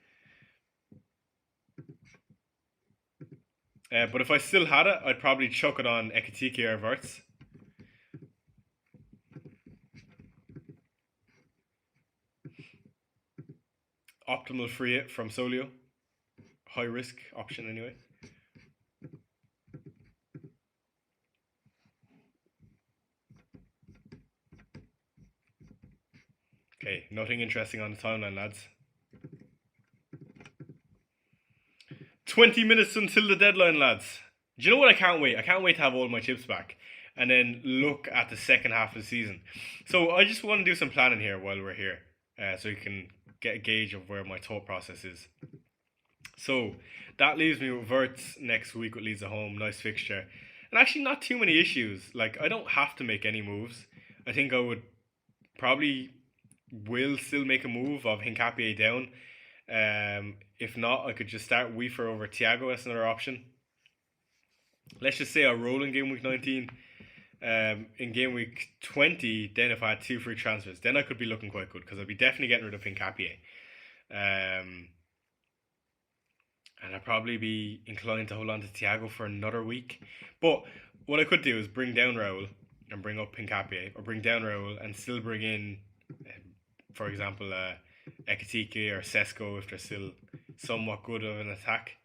But if I still had it, I'd probably chuck it on Ekitike or Verts. Optimal free hit from Solio. High risk option anyway. Okay, nothing interesting on the timeline, lads. 20 minutes until the deadline, lads. Do you know what I can't wait? I can't wait to have all my chips back and then look at the second half of the season. So I just want to do some planning here while we're here, so you can get a gauge of where my thought process is. So that leaves me with Verts next week with Leeds at home. Nice fixture. And actually not too many issues. Like, I don't have to make any moves. I think I would probably will still make a move of Hincapié down. If not, I could just start Weaver over Thiago as another option. Let's just say I roll in game week 19. In game week 20, then if I had 2 free transfers, then I could be looking quite good because I'd be definitely getting rid of Hincapié. And I'd probably be inclined to hold on to Thiago for another week. But what I could do is bring down Raul and bring up Hincapié, or bring down Raul and still bring in, for example, Ekitike or Sesko if they're still somewhat good of an attack.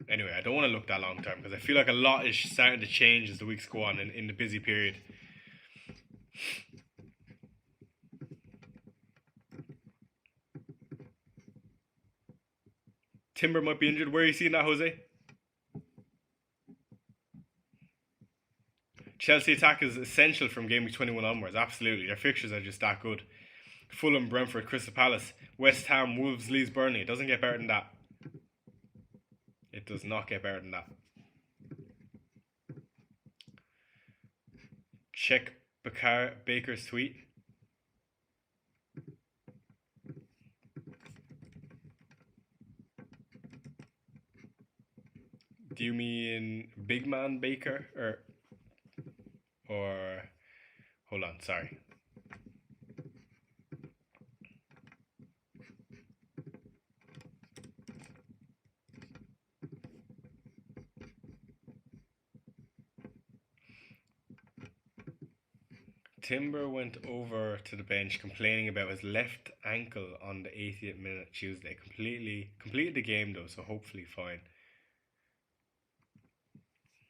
Anyway, I don't want to look that long term because I feel like a lot is starting to change as the weeks go on in the busy period. Timber might be injured. Where are you seeing that, Jose? Chelsea attack is essential from game week 21 onwards. Absolutely. Their fixtures are just that good. Fulham, Brentford, Crystal Palace, West Ham, Wolves, Leeds, Burnley. It doesn't get better than that. It does not get better than that. Check Baker's tweet. You mean Big Man Baker or hold on, sorry. Timber went over to the bench complaining about his left ankle on the 80th minute Tuesday. Completed the game though, so hopefully fine.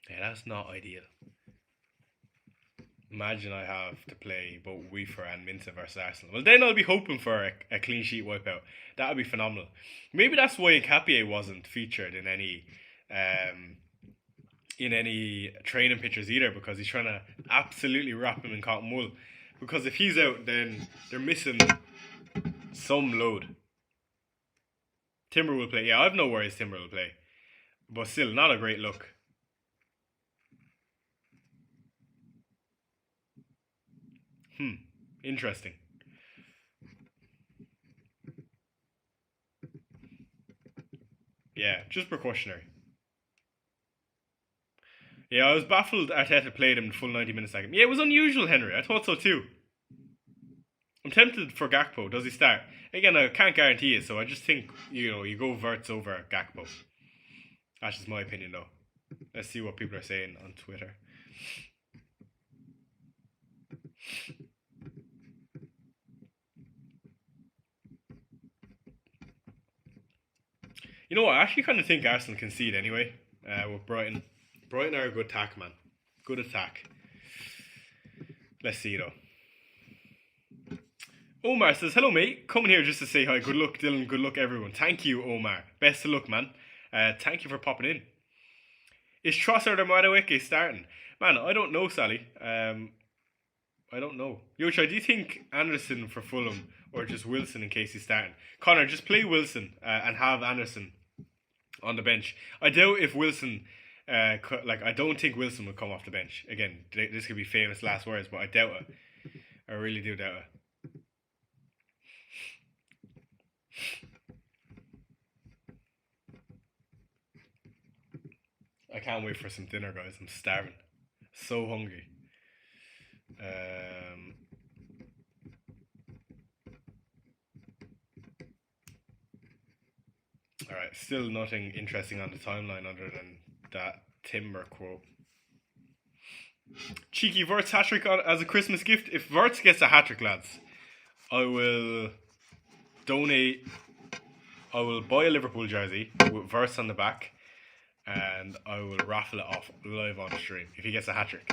Yeah, that's not ideal. Imagine I have to play both Weaver and Minta versus Arsenal. Well, then I'll be hoping for a clean sheet wipeout. That would be phenomenal. Maybe that's why Nkapie wasn't featured in any training pictures either, because he's trying to absolutely wrap him in cotton wool. Because if he's out, then they're missing some load. Timber will play. Yeah, I've no worries Timber will play. But still, not a great look. Interesting. Yeah, just precautionary. Yeah, I was baffled Arteta played him the full 90 minutes like him. Yeah, it was unusual, Henry. I thought so too. I'm tempted for Gakpo. Does he start? Again, I can't guarantee it, so I just think, you go Verts over Gakpo. That's just my opinion, though. Let's see what people are saying on Twitter. You know what? I actually kind of think Arsenal concede anyway with Brighton. Brighton are a good attack, man. Good attack. Let's see, though. Omar says, hello, mate. Coming here just to say hi. Good luck, Dylan. Good luck, everyone. Thank you, Omar. Best of luck, man. Thank you for popping in. Is Trossard or Madueke starting? Man, I don't know, Sally. I don't know. Yocha, do you think Anderson for Fulham or just Wilson in case he's starting? Connor, just play Wilson and have Anderson on the bench. I doubt if Wilson... I don't think Wilson will come off the bench. Again, this could be famous last words, but I doubt it. I really do doubt it. I can't wait for some dinner, guys. I'm starving. So hungry. Alright, still nothing interesting on the timeline other than that Timber quote. Cheeky Verts hat-trick as a Christmas gift. If Verts gets a hat-trick, lads, I will buy a Liverpool jersey with Verts on the back, and I will raffle it off live on stream if he gets a hat-trick.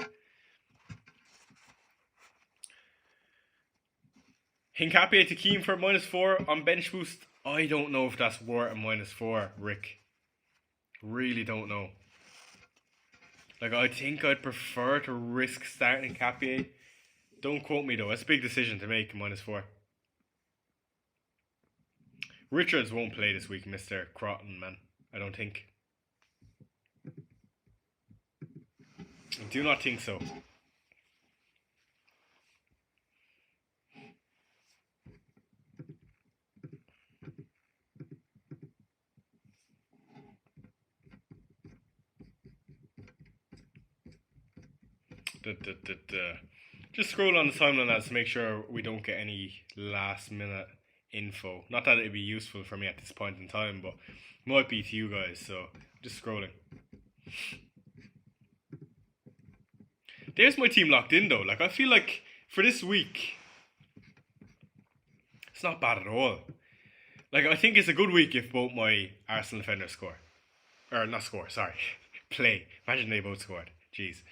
Hincapie to Keane for -4 on bench boost. I don't know if that's worth a -4, Rick. Really don't know. I think I'd prefer to risk starting Hincapie. Don't quote me though. It's a big decision to make, -4. Richards won't play this week, Mr. Crotton, man. I don't think. I do not think so. Just scroll on the timeline, lads, to make sure we don't get any last minute info. Not that it'd be useful for me at this point in time, but might be to you guys, so just scrolling. There's my team locked in though. I feel like for this week, it's not bad at all. I think it's a good week if both my Arsenal defenders score. Or not score, sorry. Play. Imagine they both scored. Jeez.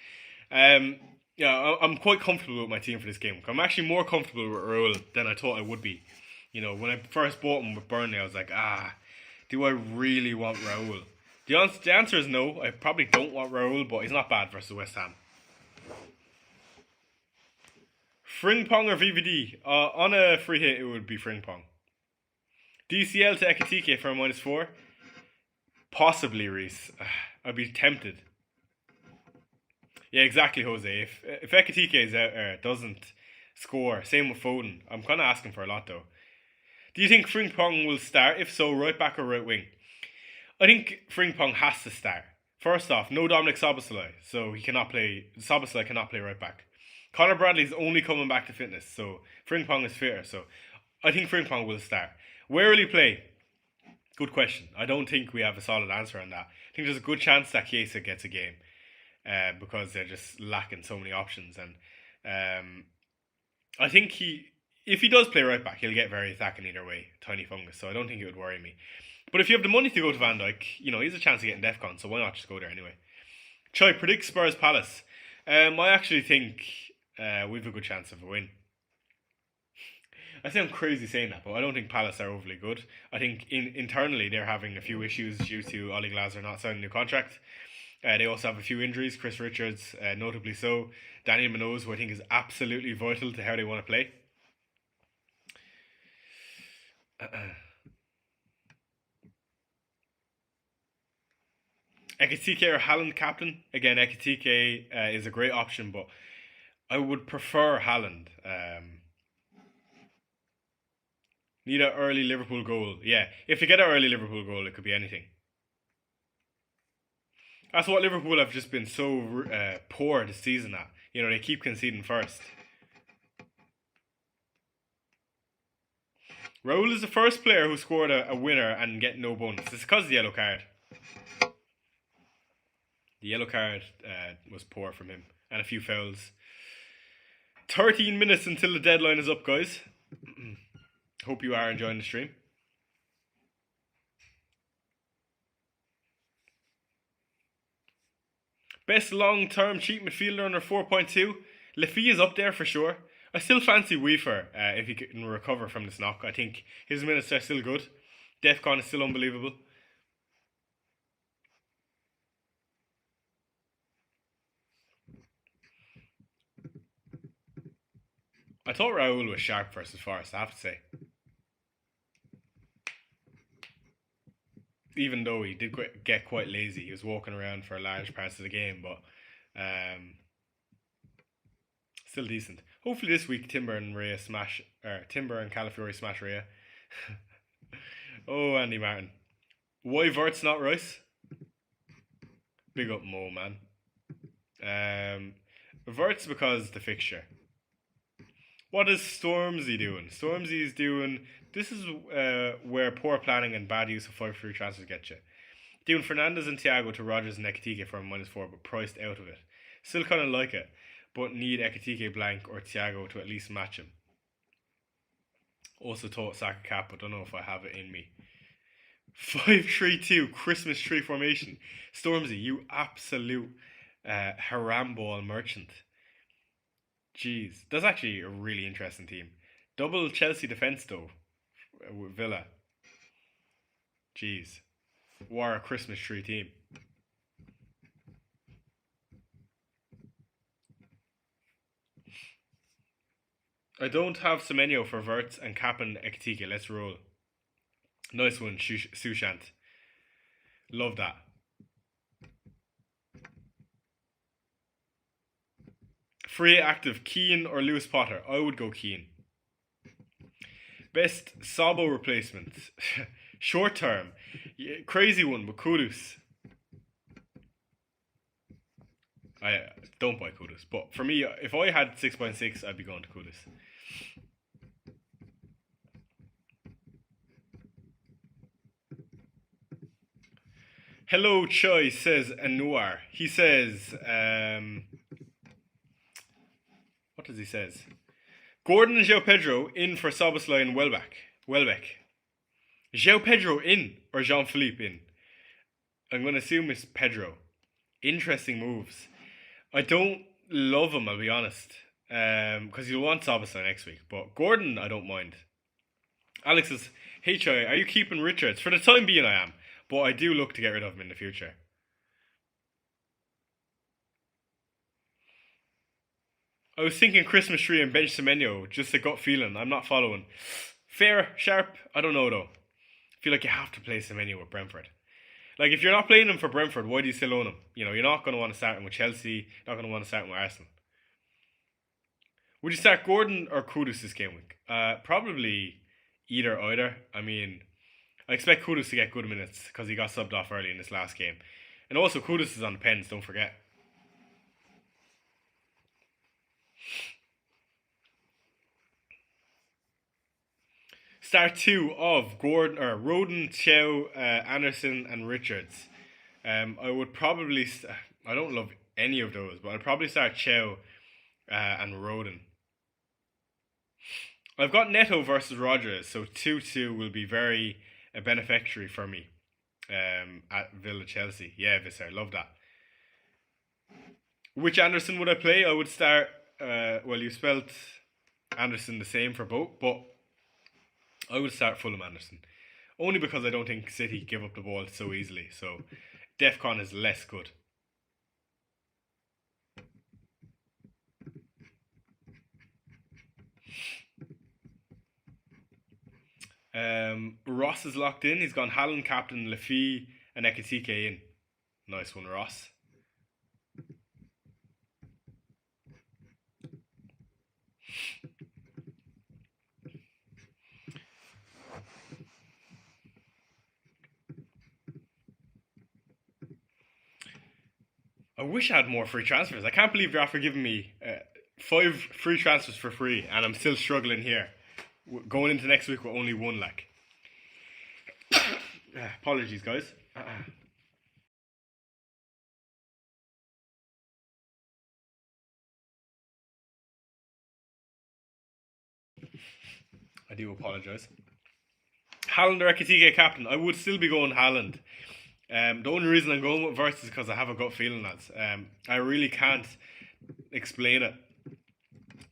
Yeah, I'm quite comfortable with my team for this game. I'm actually more comfortable with Raul than I thought I would be. When I first bought him with Burnley, I was like, do I really want Raul? The answer is no. I probably don't want Raul, but he's not bad versus West Ham. Frimpong or VVD? On a free hit, it would be Frimpong. DCL to Ekitike for a -4? Possibly, Reese. I'd be tempted. Yeah, exactly, Jose. If Ekitike is out doesn't score, same with Foden. I'm kind of asking for a lot, though. Do you think Frimpong will start? If so, right back or right wing? I think Frimpong has to start. First off, no Dominic Soboslai, so he cannot play. Soboslai cannot play right back. Connor Bradley's only coming back to fitness, so Frimpong is fitter. So I think Frimpong will start. Where will he play? Good question. I don't think we have a solid answer on that. I think there's a good chance that Chiesa gets a game because they're just lacking so many options. And I think if he does play right back, he'll get very attacking either way, Tiny Fungus. So I don't think it would worry me. But if you have the money to go to Van Dijk, he has a chance of getting DEFCON, so why not just go there anyway? Choi, predict Spurs Palace. I actually think we've a good chance of a win. I sound crazy saying that, but I don't think Palace are overly good. I think internally they're having a few issues due to Ollie Glasner not signing a new contract. They also have a few injuries. Chris Richards, notably so. Daniel Munoz, who I think is absolutely vital to how they want to play. Ekitike or Haaland captain? Again, Ekitike is a great option, but I would prefer Haaland. Need an early Liverpool goal. Yeah, if they get an early Liverpool goal, it could be anything. That's what Liverpool have just been so poor this season at. They keep conceding first. Raul is the first player who scored a winner and get no bonus. It's because of the yellow card. The yellow card was poor from him. And a few fouls. 13 minutes until the deadline is up, guys. Hope you are enjoying the stream. Best long-term cheap midfielder under 4.2. Lafie is up there for sure. I still fancy Weaver if he can recover from this knock. I think his minutes are still good. DEFCON is still unbelievable. I thought Raul was sharp versus Forest, I have to say. Even though he did get quite lazy. He was walking around for large parts of the game, but still decent. Hopefully this week Timber and Calafiori smash Rhea. Oh, Andy Martin. Why Vert's not Rice? Big up Mo, man. Vert's because the fixture. What is Stormzy doing? Stormzy's doing... This is where poor planning and bad use of 5 free transfers get you. Doing Fernandes and Thiago to Rodgers and Ekitike for a -4, but priced out of it. Still kind of like it, but need Ekitike blank or Thiago to at least match him. Also thought Saka cap, but don't know if I have it in me. 5-3-2 Christmas tree formation. Stormzy, you absolute haramball merchant. Jeez, that's actually a really interesting team. Double Chelsea defence though, with Villa. Jeez, what a Christmas tree team. I don't have Semenyo for Verts and Kappen Ekitike. Let's roll. Nice one, Sushant. Love that. Free active, Keane or Lewis Potter? I would go Keane. Best Sabo replacement. Short term. Yeah, crazy one, but Kudus. I don't buy Kudus, but for me, if I had 6.6, I'd be going to Kudus. Hello, Choi, says Anwar. He says, what does he says? Gordon and João Pedro in for Szoboszlai and Welbeck. João Pedro in or Jean-Philippe in? I'm going to assume it's Pedro. Interesting moves. I don't love him, I'll be honest. Because you'll want Szoboszlai next week. But Gordon, I don't mind. Alex says, hey Choi, are you keeping Richards? For the time being, I am. But I do look to get rid of him in the future. I was thinking Christmas tree and bench Semenyo, just a gut feeling. I'm not following. Fair, sharp, I don't know though. I feel like you have to play Semenyo with Brentford. Like, if you're not playing him for Brentford, why do you still own him? You're not going to want to start him with Chelsea, not going to want to start him with Arsenal. Would you start Gordon or Kudus this game week? Probably either. I mean, I expect Kudus to get good minutes because he got subbed off early in this last game. And also, Kudus is on the pens, don't forget. Start 2 of Roden, Chow, Anderson, and Richards. I would probably... I don't love any of those, but I'd probably start Chow and Roden. I've got Neto versus Rodgers, so 2-2 will be very beneficiary for me at Villa Chelsea. Yeah, Visser, love that. Which Anderson would I play? I would start... well, you spelt Anderson the same for both, but I would start Fulham Anderson. Only because I don't think City give up the ball so easily, so DEFCON is less good. Ross is locked in. He's gone Haaland, captain, Lafi, and Ekitike in. Nice one, Ross. I wish I had more free transfers. I can't believe you're after giving me 5 free transfers for free, and I'm still struggling here. Going into next week with only 1, like. Apologies, guys. I do apologise. Haaland or Ekitike captain. I would still be going Haaland. The only reason I'm going with Verts is because I have a gut feeling, lads. I really can't explain it.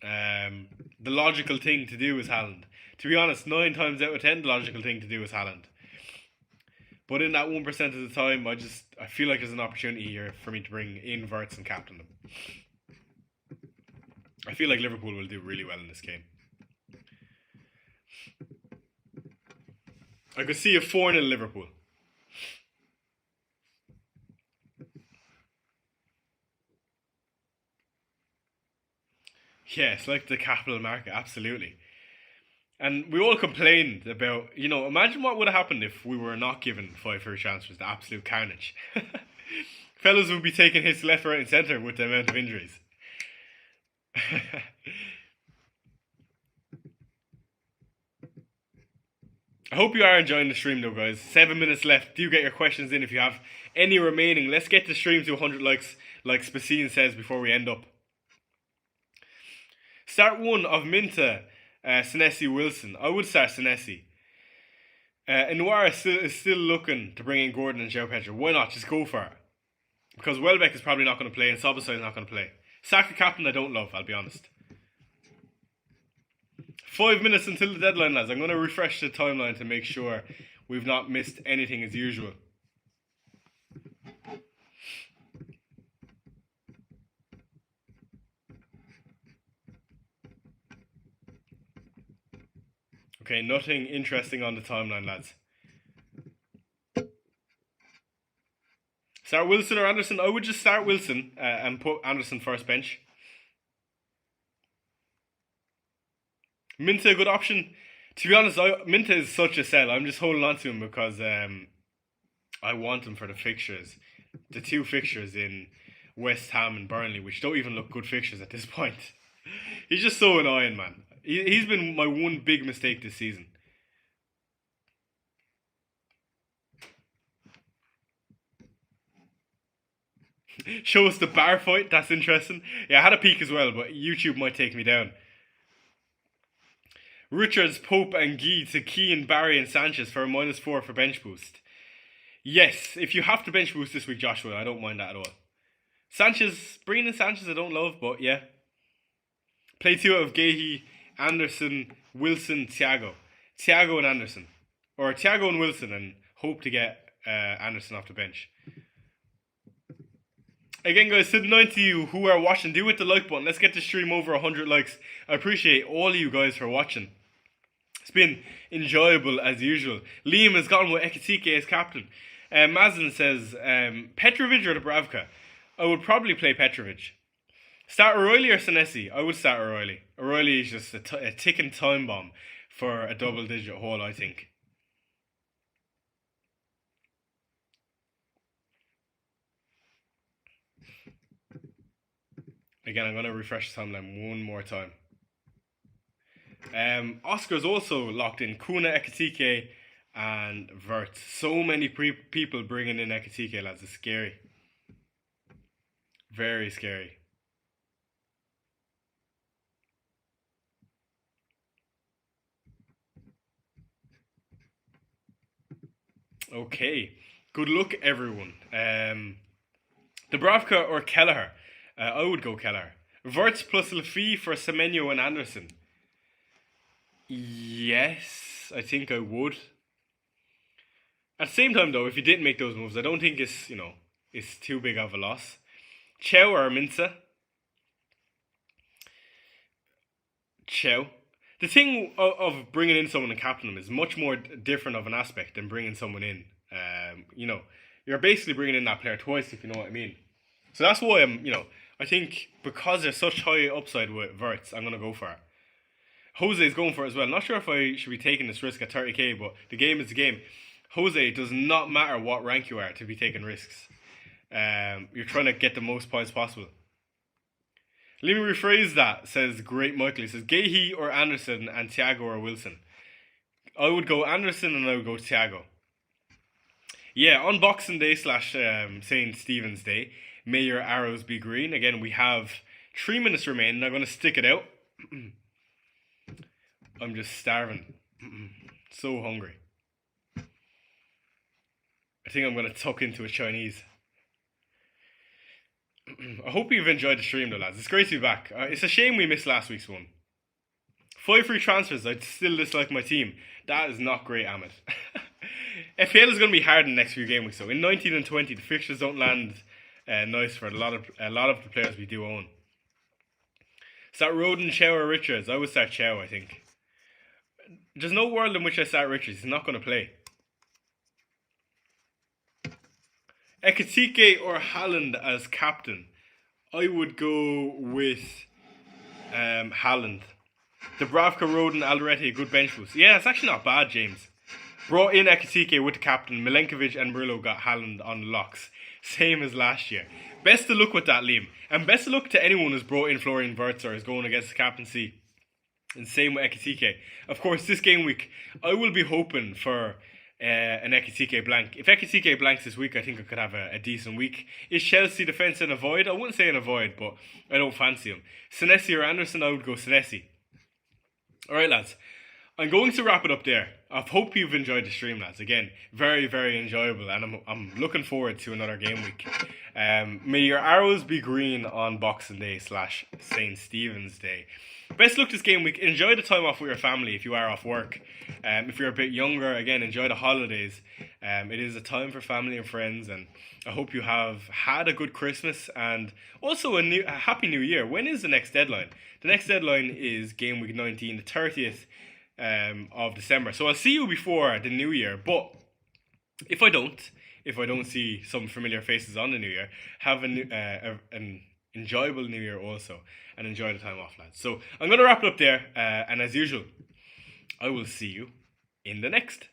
The logical thing to do is Haaland. To be honest, 9 times out of 10, the logical thing to do is Haaland. But in that 1% of the time, I feel like there's an opportunity here for me to bring in Verts and captain them. I feel like Liverpool will do really well in this game. I could see a 4-0 Liverpool. Yeah, it's like the capital market, absolutely. And we all complained about, imagine what would have happened if we were not given 5 free transfers, the absolute carnage. Fellas would be taking hits left, right and centre with the amount of injuries. I hope you are enjoying the stream though, guys. 7 minutes left. Do get your questions in if you have any remaining. Let's get the stream to 100 likes, like Spacine says, before we end up. Start 1 of Minta, Senesi, Wilson. I would start Senesi. Noir is still looking to bring in Gordon and João Pedro. Why not? Just go for it. Because Welbeck is probably not going to play and Szoboszlai is not going to play. Saka captain I don't love, I'll be honest. 5 minutes until the deadline, lads. I'm going to refresh the timeline to make sure we've not missed anything as usual. Okay, nothing interesting on the timeline, lads. Start Wilson or Anderson? I would just start Wilson and put Anderson first bench. Minta, a good option. To be honest, Minta is such a sell. I'm just holding on to him because I want him for the fixtures. The 2 fixtures in West Ham and Burnley, which don't even look good fixtures at this point. He's just so annoying, man. He's been my one big mistake this season. Show us the bar fight. That's interesting. Yeah, I had a peek as well, but YouTube might take me down. Richards, Pope and Guy to Keane, Barry and Sanchez for a -4 for bench boost. Yes, if you have to bench boost this week, Joshua, I don't mind that at all. Sanchez, bringing in Sanchez I don't love, but yeah. Play 2 out of Gahey, Anderson, Wilson, Thiago. Thiago and Anderson. Or Thiago and Wilson, and hope to get Anderson off the bench. Again, guys, to the 90 of you who are watching, do hit the like button. Let's get the stream over 100 likes. I appreciate all of you guys for watching. It's been enjoyable as usual. Liam has gotten with Ekitike as captain. Mazin says, Petrovic or Dubravka? I would probably play Petrovic. Start O'Reilly or Senesi? I would start O'Reilly. O'Reilly is just a ticking time bomb for a double-digit haul, I think. Again, I'm going to refresh the timeline one more time. Oscar's also locked in Kuna, Ekatike, and Vert. So many people bringing in Ekatike, lads. It's scary. Very scary. Okay. Good luck, everyone. Dubravka or Kelleher? I would go Kelleher. Verts plus Lafie for Semenyo and Anderson. Yes, I think I would. At the same time, though, if you didn't make those moves, I don't think it's too big of a loss. Chow or Minsa? Chow. The thing of bringing in someone and captaining them is much more different of an aspect than bringing someone in. You're basically bringing in that player twice, if you know what I mean. So that's why I think because there's such high upside with Verts, I'm going to go for it. Jose is going for it as well. Not sure if I should be taking this risk at 30k, but the game is the game. Jose, it does not matter what rank you are to be taking risks. You're trying to get the most points possible. Let me rephrase that, says Great Michael. He says, Gahey or Anderson and Thiago or Wilson. I would go Anderson and I would go Thiago. Yeah, on Boxing Day / St. Stephen's Day, may your arrows be green. Again, we have 3 minutes remaining. I'm going to stick it out. I'm just starving. So hungry. I think I'm going to tuck into a Chinese. I hope you've enjoyed the stream though, lads. It's great to be back. It's a shame we missed last week's one. 5 free transfers. I'd still dislike my team. That is not great, Ahmed. FPL is going to be hard in the next few game weeks. So in 19 and 20, the fixtures don't land nice for a lot of the players we do own. Start Roden, Chow or Richards? I would start Chow, I think. There's no world in which I start Richards. He's not going to play. Ekatike or Haaland as captain? I would go with Haaland. Dubravka, Roden, Alderete, good bench boost. Yeah, it's actually not bad, James. Brought in Ekatike with the captain. Milenkovic and Murillo got Haaland on locks. Same as last year. Best of luck with that, Liam. And best of luck to anyone who's brought in Florian Wirtz or is going against the captaincy. And same with Ekatike. Of course, this game week, I will be hoping for an Ekatike blank. If Ekatike blanks this week, I think I could have a decent week. Is Chelsea defence an avoid? I wouldn't say an avoid, but I don't fancy him. Senesi or Anderson, I would go Senesi. Alright, lads. I'm going to wrap it up there. I hope you've enjoyed the stream, lads. Again, very, very enjoyable, and I'm looking forward to another game week. May your arrows be green on Boxing Day / St. Stephen's Day. Best luck this game week. Enjoy the time off with your family if you are off work. If you're a bit younger, again, enjoy the holidays. It is a time for family and friends, and I hope you have had a good Christmas and also a happy new year. When is the next deadline? The next deadline is game week 19, the 30th of December. So I'll see you before the new year, but if I don't see some familiar faces on the new year, have an enjoyable new year also, and enjoy the time off, lads. So I'm going to wrap it up there, and as usual, I will see you in the next.